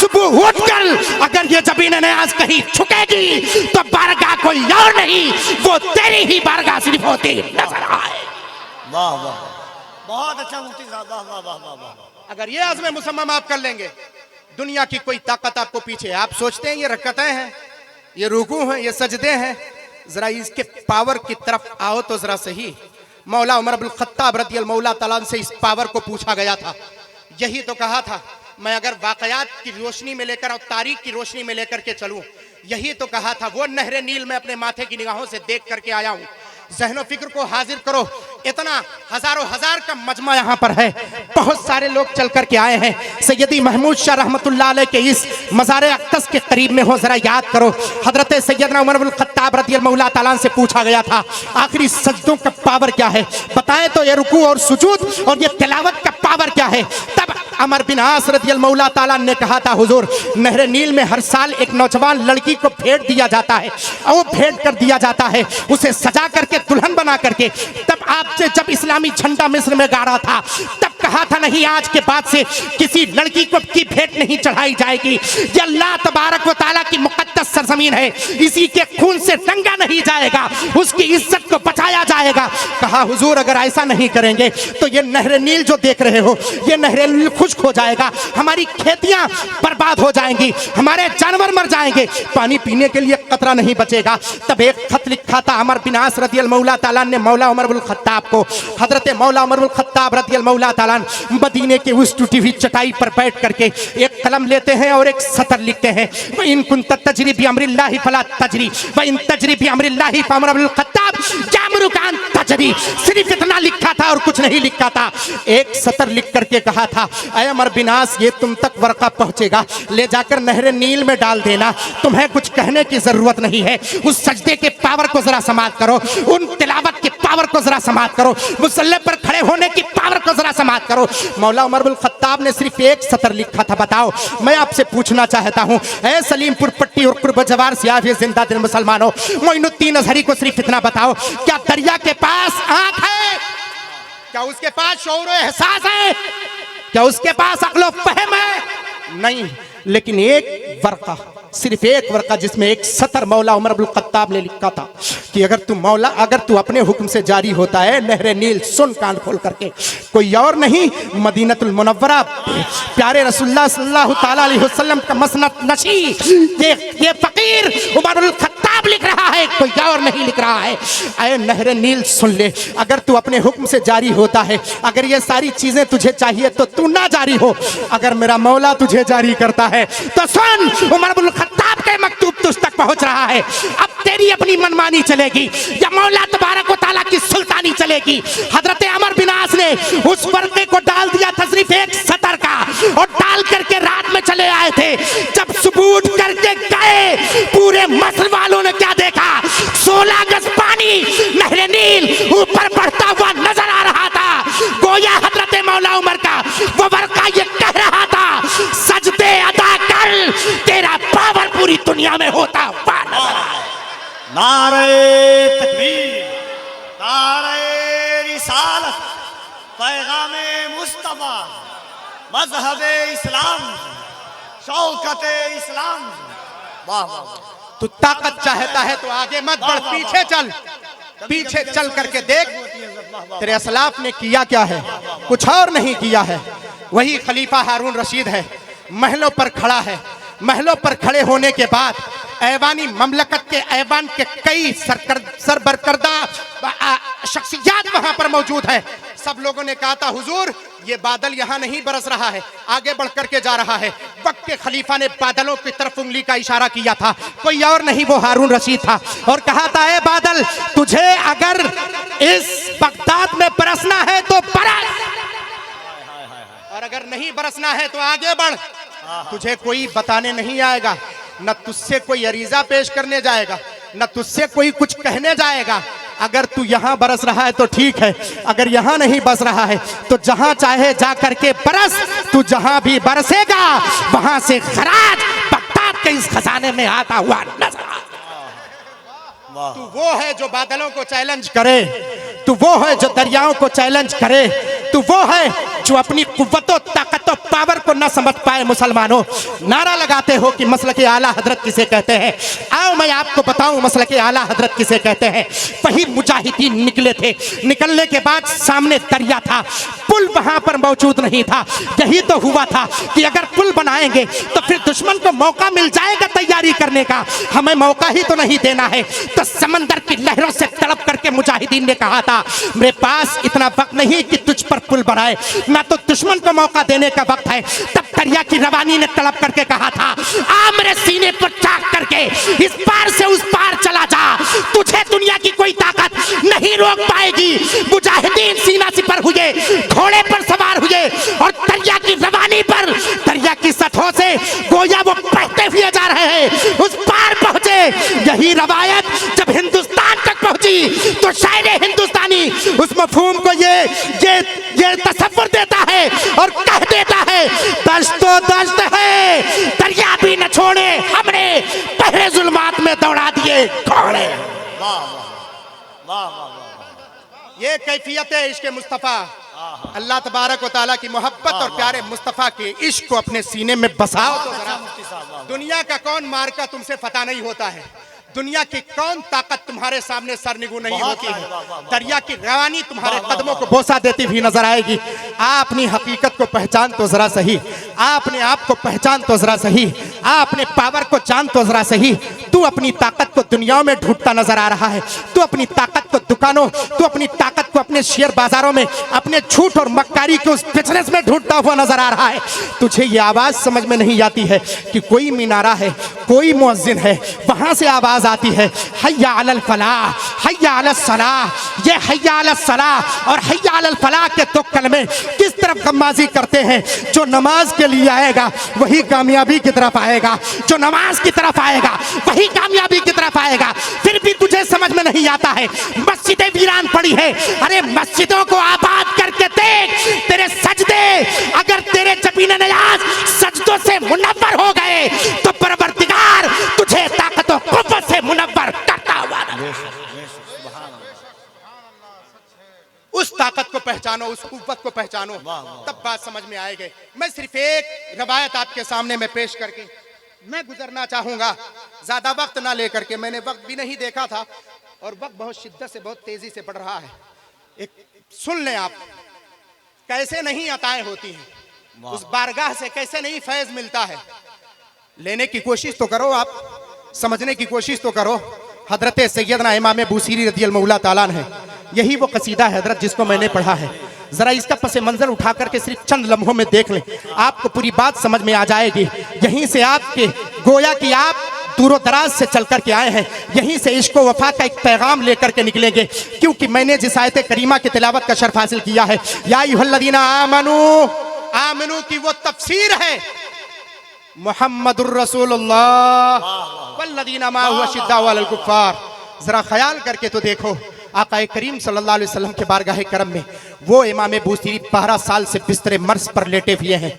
सुबह उठकर अगर ये जबीन न्याज कहीं झुकेगी तो बारगाह कोई और नहीं, वो तेरी ही बारगाह सिर्फ होती नजर आए। वाह वाह, बहुत अच्छा मुफ्ती साहब, वाह वाह वाह वाह वाह। अगर ये अज़्मे मुसम्मम आप कर लेंगे, दुनिया की कोई ताकत आपको पीछे। आप सोचते हैं ये रकअतें हैं, ये रुकू हैं, ये सजदे हैं, जरा इसके पावर की तरफ आओ तो जरा सही। मौला उमर इब्नुल खत्ताब रज़ियल्लाहु मौला तआला से इस पावर को पूछा गया था, यही तो कहा था मैं अगर वाकयात की रोशनी में लेकर और तारीख की रोशनी में लेकर के चलूं, यही तो कहा था। वो नहरे नील में अपने माथे की निगाहों से देख करके आया हूं। ज़हनो फिक्र को हाजिर करो, इतना हजारों हजार का मजमा यहाँ पर है, बहुत सारे लोग चल करके आए हैं। सैयदी महमूद शाह रहमतुल्लाह अलैह के इस मज़ार अक़दस के करीब में हो, जरा याद करो हजरत सैयदना उमर इब्नुल खत्ताब रज़ियल्लाहु मौला तआला से पूछा गया था आखिरी सजदों का पावर क्या है, बताए तो ये रुकू और सुजूद और ये तिलावत का पावर क्या है। तब अमर बिन आस रज़ियल्लाहु मौला तआला ने कहा था हुजूर, नहर नील में हर साल एक नौजवान लड़की को भेंट दिया जाता है, और वो भेंट कर दिया जाता है उसे सजा करके दुल्हन बना करके। तब आपसे जब इस्लामी झंडा मिस्र में गाड़ा था तब कहा था नहीं आज के बाद से किसी लड़की को की भेंट नहीं चढ़ाई जाएगी, ये अल्लाह तबारक व तआला की मुक़द्दस सरजमीन है, इसी के खून से रंगा नहीं जाएगा, उसकी इज्जत को बचाया जाएगा। कहा हुजूर अगर ऐसा नहीं करेंगे तो ये नहर नील जो देख रहे हो, ये नहर नील खुश्क हो जाएगा, हमारी खेतियां बर्बाद हो जाएंगी, हमारे जानवर मर जाएंगे, पानी पीने के लिए कतरा नहीं बचेगा। तब एक खत लिखा था अमर बिन आस रज़ियल्लाहु मौला तआला ने मौला उमर इब्नुल खत्ताब को। हजरत मौला उमर इब्नुल खत्ताब रज़ियल्लाहु मौला तआला मदीने के उस टूटी हुई चटाई पर बैठ करके एक कलम लेते हैं और एक सतर लिखते हैं, व इन कुंत तजरी बि अम्रिल्लाहि फला तजरी व इन तजरी बि अम्रिल्लाहि फअमर इब्नुल खत्ताब जामरुकान तजरी। सिर्फ इतना लिखा था और कुछ नहीं लिखा था। एक सतर लिख करके कहा था ऐ अमर बिन आस ये तुम तक वर्का पहुंचेगा, ले जाकर नहर नील में डाल देना, तुम्हें कुछ कहने की जरूरत नहीं है। उस सजदे के पावर को जरा समाप्त करो, उन तिलावत की पावर को जरा समाप्त करो, मुसल्ले पर खड़े होने की पावर को जरा समाप्त करो। मौला उमर इब्नुल खत्ताब ने सिर्फ एक सतर लिखा था। बताओ मैं आपसे पूछना चाहता हूं ऐ सलीमपुर पट्टी और कुर्ब जवार से आए जिंदा दिल मुसलमानों, मोइनुद्दीन अजहरी को सिर्फ इतना बताओ, क्या दरिया के पास आंख है? क्या उसके पास शऊर और एहसास है? क्या उसके पास अक्ल फहम है? नहीं, लेकिन एक वर्का, सिर्फ एक वर्का जिसमें एक सतर मौला उमर इब्नुल खत्ताब ने लिखा था कि अगर तू अपने हुक्म से जारी होता है नहर नील, सुन कान खोल करके, कोई और नहीं मदीनतुल मुनव्वरा प्यारे रसूलुल्लाह सल्लल्लाहु तआला अलैहि वसल्लम का मसनद नशी ये फकीर उमर इब्नुल खत्ताब किताब लिख रहा है, कोई और नहीं लिख रहा है। ऐ नहर नील सुन ले, अगर तू अपने हुक्म से जारी होता है, अगर ये सारी चीजें तुझे चाहिए तो तू ना जारी हो, अगर मेरा मौला तुझे जारी करता है तो सुन, उमर इब्नुल खत्ताब के मकतूब तुझ तक पहुंच रहा है। अब तेरी अपनी मनमानी चलेगी या मौला तबारक व तआला की सुल्तानी चलेगी। हजरत अमर बिन आस ने उस वर्के को डाल दिया था सिर्फ एक सतर का, और डाल करके रात में चले आए थे। जब सुबूत करके गए, पूरे मस्र वालों ने क्या देखा, 16 गज पानी नहर नील ऊपर बढ़ता हुआ नजर आ रहा था। गोया हजरत मौला उमर का वो वर्का ये कह रहा था, सजदे अदा कर, तेरा पावर पूरी दुनिया में होता हुआ नजर आए। नारे तकबीर, नारे रिसालत, पैगामे मुस्तफा, मजहबे इस्लाम, शौकते इस्लाम। वाह वाह। तू ताकत चाहता है तो आगे मत बढ़, पीछे चल, पीछे चल करके देख तेरे असलाफ ने किया क्या है, कुछ और नहीं किया है। वही खलीफा हारून रशीद है, महलों पर खड़ा है। महलों पर खड़े होने के बाद ऐवानी ममलकत के ऐवान के कई सरबरकर्दा शख्सियात वहां पर मौजूद है। सब लोगों ने कहा था, हुजूर ये बादल यहाँ नहीं बरस रहा है, आगे बढ़ करके जा रहा है। वक्त के खलीफा ने बादलों की तरफ उंगली का इशारा किया था, कोई और नहीं वो हारून रशीद था, और कहा था, ए बादल, तुझे अगर इस बगदाद में बरसना है तो बरस, और अगर नहीं बरसना है तो आगे बढ़। तुझे कोई बताने नहीं आएगा, न तुझसे कोई अरीजा पेश करने जाएगा, न तुझसे कोई कुछ कहने जाएगा। अगर तू यहां बरस रहा है तो ठीक है, अगर यहां नहीं बरस रहा है तो जहां चाहे जा करके बरस। तू जहां भी बरसेगा वहां से खराज बगदाद के इस खजाने में आता हुआ नजर आ। तू वो है जो बादलों को चैलेंज करे, तू वो है जो दरियाओं को चैलेंज करे, तू वो है जो अपनी कुव्वतों, ताकतों, पावर को न समझ पाए। मुसलमानों, नारा लगाते हो कि मसलके आला हजरत किसे कहते हैं। आओ मैं आपको बताऊं मसलके आला हजरत किसे कहते हैं। वही मुजाहिदीन निकले थे, निकलने के बाद सामने दरिया था, पुल वहां पर मौजूद नहीं था। यही तो हुआ था कि अगर पुल बनाएंगे तो फिर दुश्मन को मौका मिल जाएगा तैयारी करने का, हमें मौका ही तो नहीं देना है। तो समंदर की लहरों से तड़प करके मुजाहिदीन ने कहा था, मेरे पास इतना वक्त नहीं कि तुझ पर पुल बनाए, ना तो दुश्मन को मौका देने का वक्त है। तब दरिया की रवानी ने तड़प करके कहा था, आ मेरे सीने पर चाक करके इस पार से उस पार चला जा, तुझे दुनिया की कोई ताकत नहीं रोक पाएगी। मुजाहिदीन सीना सिपर हुए, घोड़े पर सवार हुए, और दरिया की रवानी पर, दरिया की सतहों से गोया वो बहते हुए जा रहे हैं, उस पार पहुंचे। यही रवायत जब हिंदुस्तान तक पहुंची तो शायर हिंदुस्तानी उस मफहूम को ये तसव्वुर देता है और कह देता है, दश्त तो दश्त है, दरिया भी न छोड़े, हमने पहले जुल्मात में दौड़ा दिए घोड़े। ये कैफियत है इश्क मुस्तफ़ा। अल्लाह तबारक व तआला की मोहब्बत और प्यारे मुस्तफ़ा के इश्क को अपने सीने में बसाओ तो जरा। दुनिया का कौन मार्का तुमसे फता नहीं होता है, दुनिया की कौन ताकत तुम्हारे सामने सरनिगू नहीं होती है। दरिया की रवानी तुम्हारे कदमों को बोसा देती हुई नजर आएगी। आप अपनी हकीकत को पहचान तो जरा सही, आप अपने आप को पहचान तो जरा सही, आप अपने पावर को जान तो जरा सही। तू अपनी ताकत को दुनिया में ढूंढता नजर आ रहा है, तू अपनी ताकत को दुकानों, तू अपनी ताकत को अपने शेयर बाजारों में, अपने झूठ और मक्कारी के उस बिजनेस में ढूंढता हुआ नजर आ रहा है। तुझे ये आवाज समझ में नहीं आती है कि कोई मीनारा है, कोई मुअज्जिन है, वहां से आवाज आती है, हय्या अलल फलाह, हय्या अलस सलाह। ये हय्या अलस सलाह और हय्या अलल फलाह के दो कलमे किस तरफ गम्माजी करते हैं। जो नमाज के लिए आएगा वही कामयाबी की तरफ आएगा, जो नमाज की तरफ आएगा वही कामयाबी की तरफ आएगा। फिर भी तुझे समझ में नहीं आता है, मस्जिदें वीरान पड़ी है। अरे मस्जिदों को आबाद करके देख, तेरे सजदे अगर तेरे जबीन नियाज सजदों से मुनव्वर हो गए तो परवरदिगार तुझे ताकत और कुव्वत से मुनव्वर करता हुआ। उस ताकत को पहचानो, उस कुव्वत को पहचानो, तब बात समझ में आएगी। मैं सिर्फ एक रवायत आपके सामने में पेश करके मैं गुजरना चाहूंगा, ज्यादा वक्त ना लेकर के। मैंने वक्त भी नहीं देखा था और वक्त बहुत शिद्दत से, बहुत तेजी से बढ़ रहा है। एक सुन लें आप, कैसे नहीं अताएं होती हैं, उस बारगाह से कैसे नहीं फैज मिलता है। लेने की कोशिश तो करो, आप समझने की कोशिश तो करो। हजरत सैयदना इमाम बूसीरी रज़ियल्लाहु मौला ताला है। यही वो कसीदा है हजरत जिसको मैंने पढ़ा है। जरा इसका पसे मंजर उठा करके सिर्फ चंद लम्हों में देख लें, आपको पूरी बात समझ में आ जाएगी। यहीं से आपके गोया कि आप दूर दराज से चल कर के आए हैं, यहीं से इश्क व वफा का एक पैगाम लेकर के निकलेंगे। क्योंकि मैंने जिस आयत करीमा की तिलावत का शर्फ हासिल किया है, या अय्युहल्लज़ीना आमनू, आमनू की वो तफसीर है मुहम्मदुर रसूलुल्लाह वल्लज़ीना माअहु अशिद्दाउ अलल कुफ़्फ़ार। जरा ख्याल करके तो देखो, आका करीम सल्लल्लाहु अलैहि वसल्लम के बारगाह करम में वो इमाम बूसीरी 12 साल से बिस्तर मर्ज पर लेटे हुए हैं।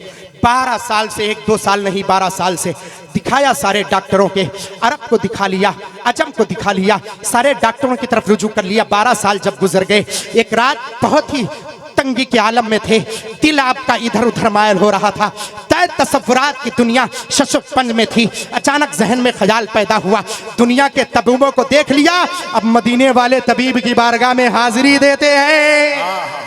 12 साल से, 1-2 साल नहीं, 12 साल से दिखाया सारे डॉक्टरों के, अरब को दिखा लिया, अजम को दिखा लिया, सारे डॉक्टरों की तरफ रुजू कर लिया। 12 साल जब गुजर गए, एक रात बहुत ही तंगी के आलम में थे, दिल आपका इधर उधर मायल हो रहा था, तय तसव्वुरात की दुनिया शशुपंज में थी। अचानक जहन में ख्याल पैदा हुआ, दुनिया के तबीबों को देख लिया, अब मदीने वाले तबीब की बारगाह में हाजिरी देते हैं।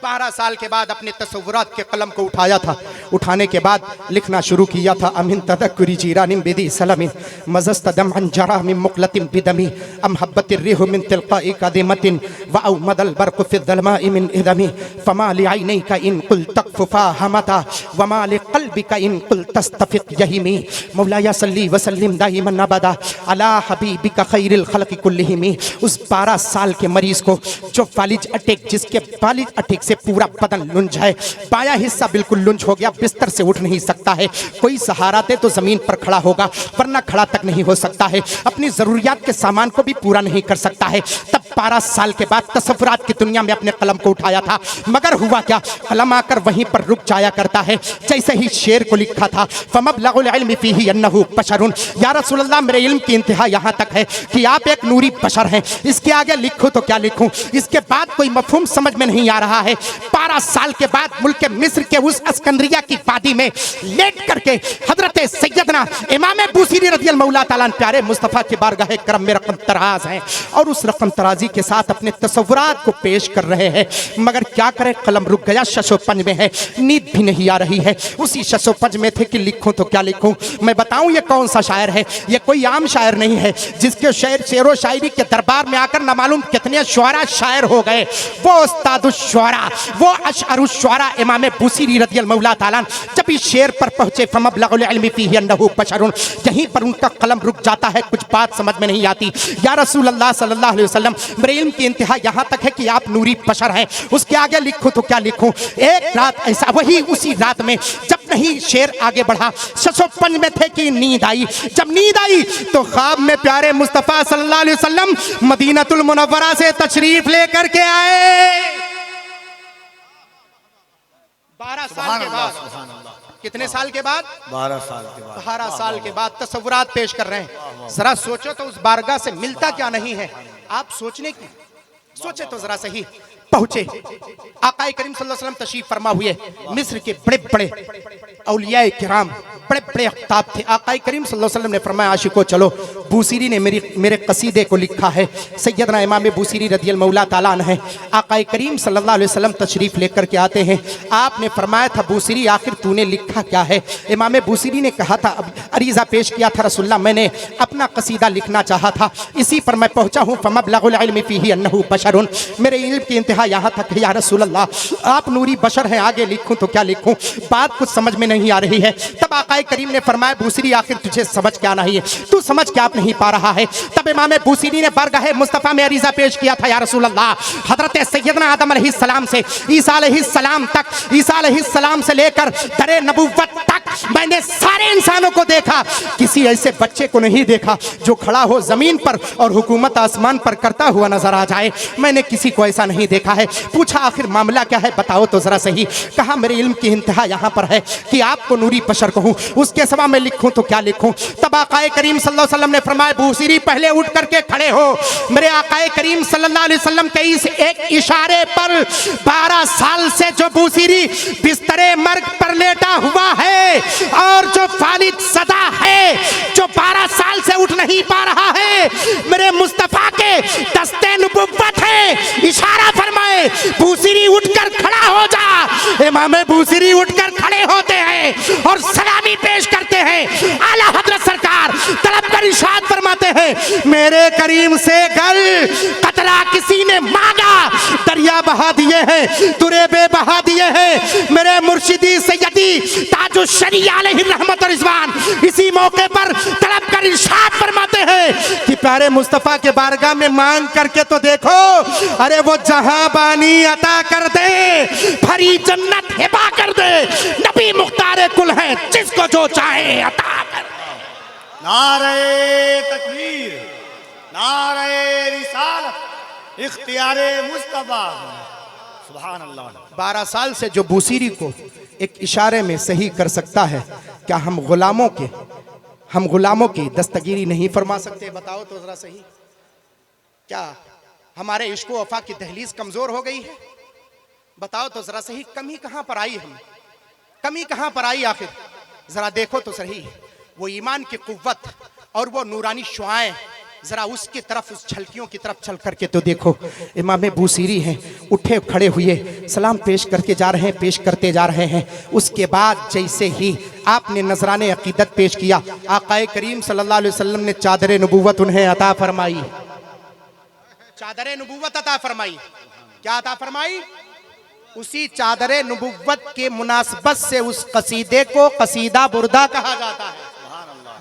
12 साल के बाद अपने तसव्वुरात के कलम को उठाया था, उठाने के बाद लिखना शुरू किया था। अमिन तदक्कुरी जीरानिम बिदी सलमिन मज़स्तदम अन जरा मिन मुक़लतिन बिदमी अम हब्बतिर रिह मिन तिलक़ाई कदिमतिन व औ मदल बरक़ फ़ि ज़लमाइ मिन इदमी फमा लिअयनैका इन कुल तक़फ़ा हमता व मा लिक़ल्बिका इन कुल तस्तफ़िक़ यहिमी। मौलाया सल्ली व सल्लिम दाइमन अबदा अला हबीबिका खैरिल ख़ल्क़ि कुल्लिहिमी। उस 12 साल के मरीज को जो फालिज अटैक, जिसके फालिज अटैक से पूरा बदन लुंज है, बाया हिस्सा बिल्कुल लुंज हो गया, बिस्तर से उठ नहीं सकता है, कोई सहारा दे तो जमीन पर खड़ा होगा, वरना खड़ा तक नहीं हो सकता है, अपनी जरूरियात के सामान को भी पूरा नहीं कर सकता है। तब 12 साल के बाद तसव्वुरात की दुनिया में अपने कलम को उठाया था, मगर हुआ क्या, कलम आकर वहीं पर रुक जाया करता है। जैसे ही शेर को लिखा था, फमबलगुल इल्मि फीही अन्नहु बशरुन, या रसूलल्लाह मेरे इल्म की इंतहा यहाँ तक है कि आप एक नूरी बशर हैं, इसके आगे लिखूं तो क्या लिखूं, इसके बाद कोई मफहूम समझ में नहीं आ रहा है। 12 साल के बाद मुल्क मिस्र के उस अस्कंद्रिया की वादी में लेट करके हजरत सैयदना इमाम बूसीरी रज़ियल्लाहु मौला ताला प्यारे मुस्तफ़ा के बारगाह करम में रकम तराज हैं और उस रकम तराजी के साथ अपने तसव्वुरात को पेश कर रहे हैं। मगर क्या करें, कलम रुक गया, शशोपंज में है, नींद भी नहीं आ रही है। उसी शशोपंज में थे कि लिखूं तो क्या लिखूं। मैं बताऊं ये कौन सा शायर है, ये कोई आम शायर नहीं है, जिसके शेर व शायरी के दरबार में आकर न मालूम कितने शुआरा शायर हो गए। वो उस्तादुश शुआरा, वो अशअरुश शुआरा इमाम बूसीरी रज़ियल्लाहु मौला ताला जब इस शेर पर पहुंचे, फमबलगुल इल्मि फीही अन्नहु बशरुन, यहीं पर उनका कलम रुक जाता है। कुछ बात समझ में नहीं आती। या रसूल अल्लाह सल्लल्लाहु अलैहि वसल्लम, मेरे इल्म की इंतहा यहाँ तक है कि आप नूरी बशर हैं, उसके आगे लिखूं तो क्या लिखूं। एक रात ऐसा, वही उसी रात में जब नहीं शेर आगे बढ़ा, शशोपंज में थे कि नींद आई। जब नींद आई तो ख्वाब में प्यारे मुस्तफ़ा सल्लल्लाहु अलैहि वसल्लम मदीनतुल मुनव्वरा से तशरीफ लेकर के आए। 12 साल के बाद, कितने साल के बाद? 12 साल के बाद। 12 साल के बाद तसव्वुरात पेश कर रहे हैं। जरा सोचो तो उस बारगाह से मिलता क्या नहीं है। आप सोचने की सोचे तो जरा सही। पहुंचे आकाए करीम सल्लल्लाहु अलैहि वसल्लम तशरीफ फरमा हुए। मिस्र के बड़े बड़े औलिया किराम, बड़े बड़े अख्ताब थे। आकाए करीम सल्लल्लाहु अलैहि वसल्लम ने फरमाया, आशिको चलो, बूसीरी ने मेरे कसीदे को लिखा है। सैयदना इमाम बूसीरी रज़ियल्लाहु मौला ताला अन्हु, आकाए करीम सल्लल्लाहु अलैहि वसल्लम तशरीफ लेकर के आते हैं। आपने फरमाया था, बूसीरी आखिर तूने लिखा क्या है? इमाम बूसीरी ने कहा था, अरीज़ा पेश किया था, रसूलल्लाह मैंने अपना कसीदा लिखना चाहा था, इसी पर मैं पहुंचा हूँ। फमबलगुल इल्मि फीही अन्नहु बशरुन, मेरे इल्म की इंतहा यहाँ तक है। या रसूलल्लाह आप नूरी बशर हैं, आगे लिखूं तो क्या लिखूं। बात कुछ समझ में नहीं आ रही है। तब आकाए करीम ने फरमाया, बूसीरी आखिर तुझे समझ क्या नहीं है, तू समझ क्या आप नहीं पा रहा है। तब इमाम बूसीरी ने बारगाह मुस्तफ़ा में अरीज़ा पेश किया था, या रसूलल्लाह हजरत सैयदना आदम अलैहिस्सलाम से ईसा अलैहिस्सलाम तक, ईसा अलैहिस्सलाम से लेकर दरे नबुव्वत तक मैंने सारे इंसानों को देखा, किसी ऐसे बच्चे को नहीं देखा जो खड़ा हो जमीन पर और हुकूमत आसमान पर करता हुआ नजर आ जाए। मैंने किसी को ऐसा नहीं देखा है। पूछा, आखिर मामला क्या है, बताओ तो जरा सही। कहा, मेरे इल्म की इंतहा यहाँ पर है कि आपको नूरी बशर कहूँ, उसके सिवा मैं लिखूं तो क्या लिखूं। तब आकाए करीम सल्लल्लाहु अलैहि वसल्लम ने फरमाया, बूसीरी पहले उठ करके खड़े हो। मेरे आकाए करीम सल्लल्लाहु अलैहि वसल्लम के इस एक इशारे पर 12 साल से जो बूसीरी बिस्तरे मर्ग पर लेटा हुआ है और जो फालिद सदा है, जो 12 साल से उठ नहीं पा रहा है, मेरे मुस्तफा के दस्ते नबुव्वत है। इशारा फरमाए, बूसीरी उठकर खड़ा हो जा। इमाम बूसीरी उठकर खड़े होते हैं और सलामी पेश करते हैं। आला हजरत सरकार तलब कर इरशाद फरमाते हैं मेरे करीम से गर कतरा किसी ने मांगा दरिया बहा दिए हैं, तुरेबे बहा दिए हैं। मेरे मुर्शिदी सैयदी ताजुश शरीया अलैहि रहमत और रिजवान इसी मौके पर तलब कर इरशाद फरमाते हैं कि प्यारे मुस्तफा के बारगाह में मांग करके तो देखो, अरे वो जहां बानी अता कर दे, भरी जन्नत हिबा कर दे। नबी मुख्तार कुल है, जिसको जो चाहे अता कर। नारे तकबीर, नारे रिसालत, इख्तियारे मुस्तफा, सुभान अल्लाह। 12 साल से जो बूसीरी को एक इशारे में सही कर सकता है, क्या हम गुलामों की दस्तगीरी नहीं फरमा सकते? बताओ तो जरा सही, क्या हमारे इश्क व वफा की दहलीज कमजोर हो गई है? बताओ तो जरा सही, कमी कहां पर आई? हमें कमी कहां पर आई आखिर? जरा देखो तो सही, वो ईमान की कुव्वत और वो नूरानी शुआएं, जरा उसकी तरफ, उस झलकियों की तरफ चल करके तो देखो। इमाम बूसीरी हैं, उठे खड़े हुए सलाम पेश करके जा रहे हैं, पेश करते जा रहे हैं। उसके बाद जैसे ही आपने नजराने अकीदत पेश किया, आकाए करीम सल्लल्लाहु अलैहि वसल्लम ने चादर नबूवत उन्हें अता फरमाई, चादर नबूवत अता फरमाई। क्या अता फरमाई? उसी चादर नबूवत के मुनासबत से उस कसीदे को कसीदा बुरदा कहा जाता है।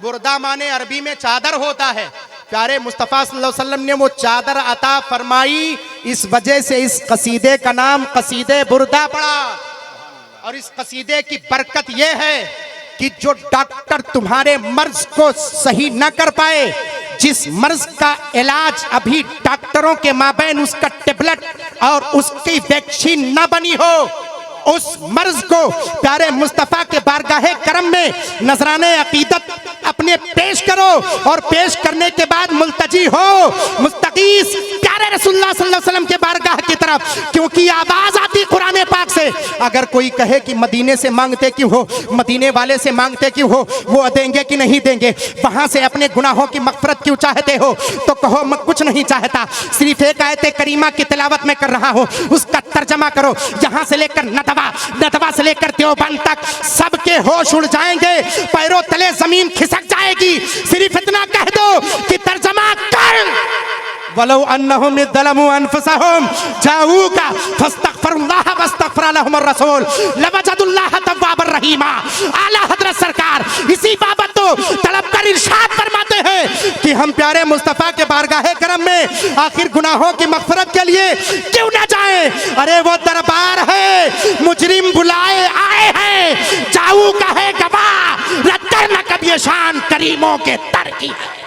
बुरदा माने अरबी में चादर होता है। प्यारे मुस्तफ़ा सल्लल्लाहु अलैहि वसल्लम ने वो चादर अता फरमाई, इस वजह से इस कसीदे का नाम कसीदे बुरदा पड़ा। और इस कसीदे की बरकत यह है कि जो डॉक्टर तुम्हारे मर्ज को सही न कर पाए, जिस मर्ज का इलाज अभी डॉक्टरों के माबैन उसका टेबलेट और उसकी वैक्सीन न बनी हो, उस मर्ज को प्यारे मुस्तफा के बारगाहे करम में नजराने अकीदत अपने पेश करो, और पेश करने के बाद मुल्तजी हो मुस्तगीस प्यारे रसूलुल्लाह सल्लल्लाहु अलैहि वसल्लम के बारगाह की तरफ, क्योंकि आवाज आती कुरान पाक से। अगर कोई कहे कि मदीने से मांगते क्यों हो, मदीने वाले से मांगते क्यों हो, वो देंगे कि नहीं देंगे, वहां से अपने गुनाहों की मगफरत क्यों चाहते हो, तो कहो मैं कुछ नहीं चाहता, सिर्फ एक आयत करीमा की तिलावत में कर रहा हूं, उसका तर्जमा करो। यहां से लेकर नदवा से लेकर देवबंद तक सबके होश उड़ जाएंगे, पैरों तले जमीन खिसक जाएगी। सिर्फ इतना कह दो कि तर्जमा कर, वलो अन्नहुम इज़्ज़लमू अनफुसहुम जाऊका फस्तगफिरुल्लाह वस्तगफर लहुमुर रसूल लवजदुल्लाह तव्वाबर रहीमा। आला हजरत सरकार इसी बाबत तो तलब कर इरशाद फरमाते हैं कि हम प्यारे मुस्तफा के बारगाहे करम में आखिर गुनाहों की मगफरत के लिए क्यों ना जाएं? अरे वो दरबार है, मुजरिम बुलाए आए हैं, जाऊ का है गवाह, रद्द करना कब ये शान करीमों के दर की है,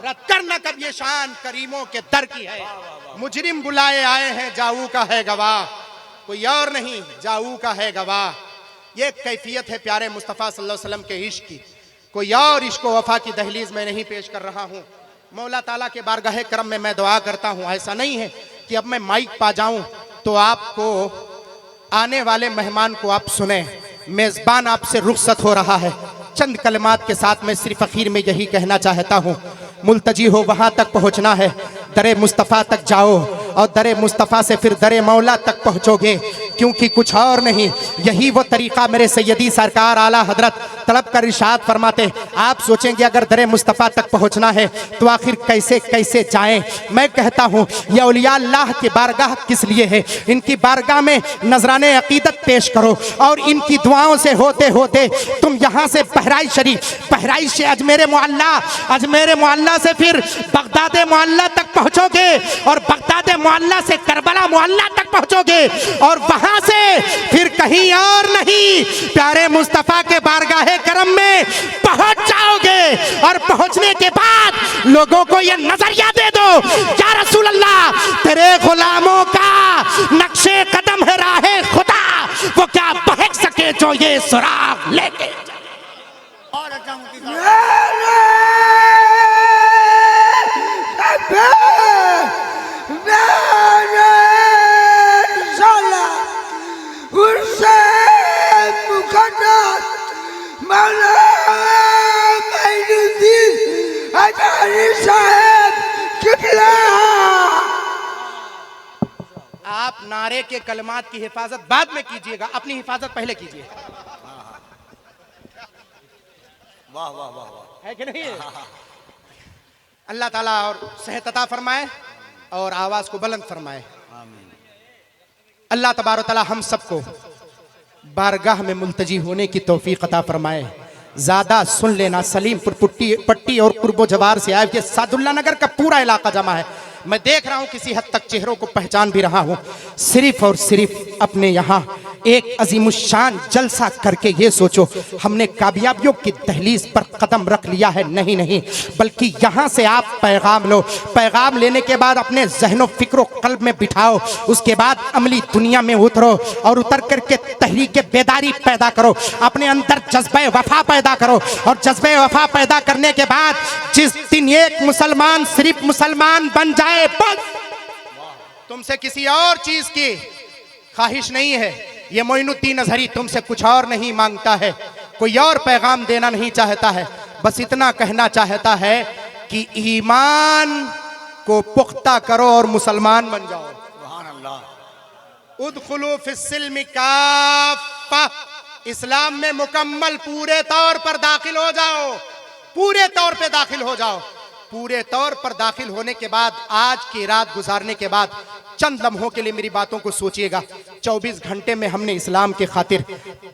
रद्द करना कब ये शान करीमों के दर की है। मुजरिम बुलाए आए हैं, जाऊ का है गवाह, कोई और नहीं, जाऊ का है गवाह। ये कैफियत है प्यारे मुस्तफ़ा सल्लल्लाहु अलैहि वसल्लम के इश्क की। कोई और इश्क व वफा की दहलीज में नहीं पेश कर रहा हूँ। मौला ताला के बारगाहे करम में मैं दुआ करता हूँ, ऐसा नहीं है कि अब मैं माइक पा जाऊँ तो आपको, आने वाले मेहमान को आप सुने। मेज़बान आपसे रुखसत हो रहा है, चंद कलमात के साथ मैं सिर्फ आखिर में यही कहना चाहता हूँ, मुल्तजी हो वहाँ तक पहुँचना है, दरे मुस्तफ़ा तक जाओ और दरे मुस्तफ़ा से फिर दरे मौला तक पहुँचोगे, क्योंकि कुछ और नहीं, यही वो तरीक़ा मेरे सैयदी सरकार आला हजरत तलब कर इरशाद फरमाते। आप सोचेंगे अगर दरे मुस्तफ़ा तक पहुँचना है तो आखिर कैसे कैसे जाएं? मैं कहता हूँ ये औलिया अल्लाह की बारगाह किस लिए है? इनकी बारगाह में नजराने अकीदत पेश करो और इनकी दुआओं से होते होते तुम यहाँ से बहराइच शरीफ, बहराइच से अजमेर मुअल्ला, अजमेर मुअल्ला से फिर बगदाद मुअल्ला तक पहुँचोगे और बगदाद मुअल्ला से करबला मुअल्ला तक पहुँचोगे और वहाँ से फिर कहीं और नहीं, प्यारे मुस्तफ़ा के बारगाहे करम में पहुंच जाओगे। और पहुंचने के बाद लोगों को यह नजरिया दे दो, या रसूल अल्लाह तेरे गुलामों का नक्शे कदम है राहे खुदा, वो क्या बहक सके जो ये सुराग लेके। और अच्छा आप नारे के कलमात की हिफाजत बाद में कीजिएगा, अपनी हिफाजत पहले कीजिए। वाह वाह वाह वाह। है कि नहीं? अल्लाह ताला और सेहत अता फरमाए और आवाज को बुलंद फरमाए। अल्लाह तबारक तआला हम सबको बारगाह में मुल्तजी होने की तौफीक अता फरमाए। ज्यादा सुन लेना, सलीमपुर पट्टी और कुर्बो जवार से आए, सादुल्ला नगर का पूरा इलाका जमा है। मैं देख रहा हूं किसी हद तक चेहरों को पहचान भी रहा हूं। सिर्फ और सिर्फ अपने यहाँ एक अजीमुशान जलसा करके ये सोचो हमने कामयाबियों की दहलीज पर कदम रख लिया है। नहीं नहीं, बल्कि यहाँ से आप पैगाम लो। पैगाम लेने के बाद अपने जहनो फिक्रो कल्ब में बिठाओ, उसके बाद अमली दुनिया में उतरो और उतर करके तहरीक बेदारी पैदा करो, अपने अंदर जज्बे वफा पैदा करो। और जज्बे वफा पैदा करने के बाद जिस दिन एक मुसलमान सिर्फ मुसलमान बन जाए, बस तुमसे किसी और चीज की ख्वाहिश नहीं है। ये मोइनुद्दीन अजहरी तुमसे कुछ और नहीं मांगता है, कोई और पैगाम देना नहीं चाहता है, बस इतना कहना चाहता है कि ईमान को पुख्ता करो और मुसलमान बन जाओ। सुभान अल्लाह। उदखुलू फिस्सिल्म काफ़ा, इस्लाम में मुकम्मल पूरे तौर पर दाखिल हो जाओ, पूरे तौर पे दाखिल हो जाओ। पूरे तौर पर दाखिल होने के बाद आज की रात गुजारने के बाद चंद लम्हों के लिए मेरी बातों को सोचिएगा। 24 घंटे में हमने इस्लाम के खातिर,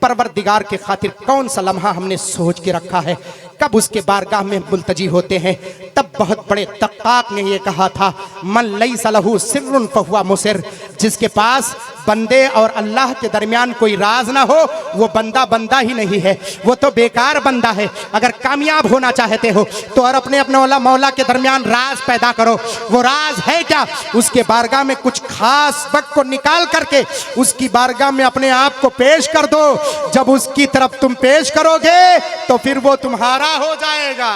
परवरदिगार के खातिर कौन सा लम्हा हमने सोच के रखा है? कब उसके बारगाह में मुल्तजी होते हैं? तब बहुत बड़े दक्काक ने ये कहा था, मन लैसा लहू सिर्रुन फहुवा मुसिर, जिसके पास बंदे और अल्लाह के दरमियान कोई राज ना हो वो बंदा बंदा ही नहीं है, वो तो बेकार बंदा है। अगर कामयाब होना चाहते हो तो और अपने मौला के दरमियान राज पैदा करो। वो राज है क्या? उसके बारगाह में कुछ खास वक्त को निकाल करके उसकी बारगाह में अपने आप को पेश कर दो। जब उसकी तरफ तुम पेश करोगे तो फिर वो तुम्हारा हो जाएगा,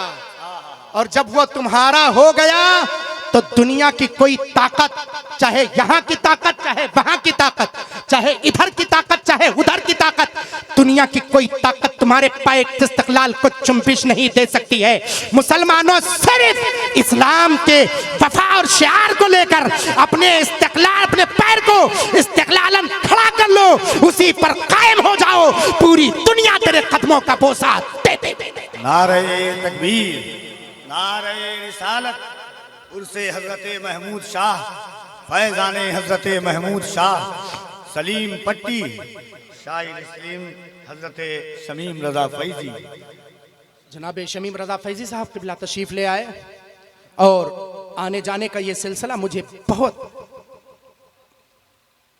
और जब वो तुम्हारा हो गया तो दुनिया की कोई ताकत, चाहे यहाँ की ताकत, चाहे वहां की ताकत, चाहे इधर की ताकत, चाहे उधर की ताकत, दुनिया की कोई ताकत तुम्हारे पाए इस्तिक़लाल को चुंबिश नहीं दे सकती है। मुसलमानों, सिर्फ इस्लाम के वफा और शिआर को लेकर अपने इस्तिक़लाल, अपने पैर को इस्तिक़लालन खड़ा कर लो, उसी पर कायम हो जाओ। पूरी दुनिया तेरे कदमों का बोसा दे दे दे दे। नारे तकबीर, नारे रिसालत, उर्से हजरत महमूद शाह, फैजाने हजरत महमूद शाह, सलीम पट्टी, शायर सलीम हजरत शमीम रजा फैजी। जनाब शमीम रजा फैजी साहब क़िबला तशरीफ ले आए और आने जाने का ये सिलसिला मुझे बहुत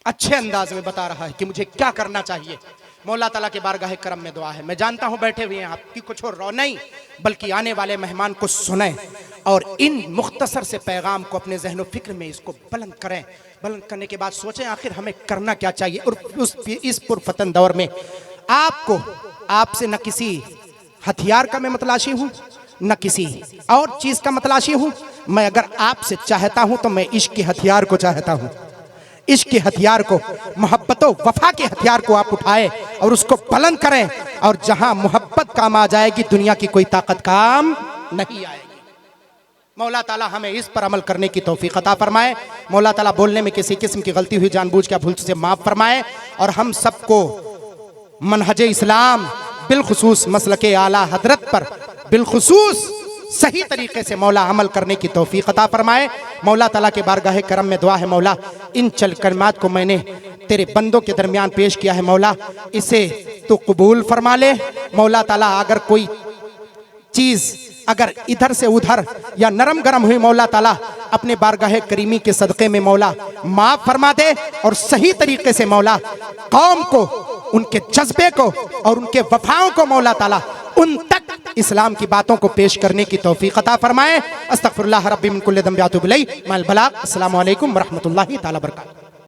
अच्छे अंदाज में बता रहा है कि मुझे क्या करना चाहिए। मौला ताला के बारगाह करम में दुआ है। मैं जानता हूं बैठे हुए हैं आपकी कुछ और रो नहीं, बल्कि आने वाले मेहमान को सुने और इन मुख्तसर से पैगाम को अपने जहनो फिक्र में इसको बुलंद करें। बुलंद करने के बाद सोचें आखिर हमें करना क्या चाहिए। और इस पुरफतन दौर में आपको, आपसे न किसी हथियार का मैं मतलाशी हूँ, न किसी और चीज का मतलाशी हूँ। मैं अगर आपसे चाहता हूँ तो मैं इश्क के हथियार को चाहता हूँ। इश्क के हथियार को, मोहब्बतों वफा के हथियार को आप उठाएं और उसको बुलंद करें, और जहां मोहब्बत काम आ जाएगी दुनिया की कोई ताकत काम नहीं आएगी। मौला ताला हमें इस पर अमल करने की तौफीक अता फरमाए। मौला ताला बोलने में किसी किस्म की गलती हुई जानबूझ के भूल से माफ फरमाए, और हम सबको मनहजे इस्लाम बिलखुसूस मसलके आला हजरत पर बिलखुसूस सही तरीके से मौला अमल करने की तौफीक अता फरमाए। मौला ताला के बारगाह करम में दुआ है, मौला इन चल कलमात को मैंने तेरे बंदों के दरमियान पेश किया है, मौला इसे तो कबूल फरमा ले। मौला ताला अगर कोई चीज़ अगर इधर से उधर या नरम गरम हुई, मौला ताला अपने बारगाह करीमी के सदक़े में मौला माफ़ फरमा दे, और सही तरीके से मौला कौम को, उनके जज्बे को और उनके वफाओं को मौला ताला उन तक इस्लाम की बातों को पेश करने की तौफीक अता फरमाए। अस्तगफिरुल्लाह रब्बी मिन कुल्लि ज़ंबिन व अतूबु इलैहि मअल बलाग। अस्सलामु अलैकुम व रहमतुल्लाहि तआला व बरकातहू।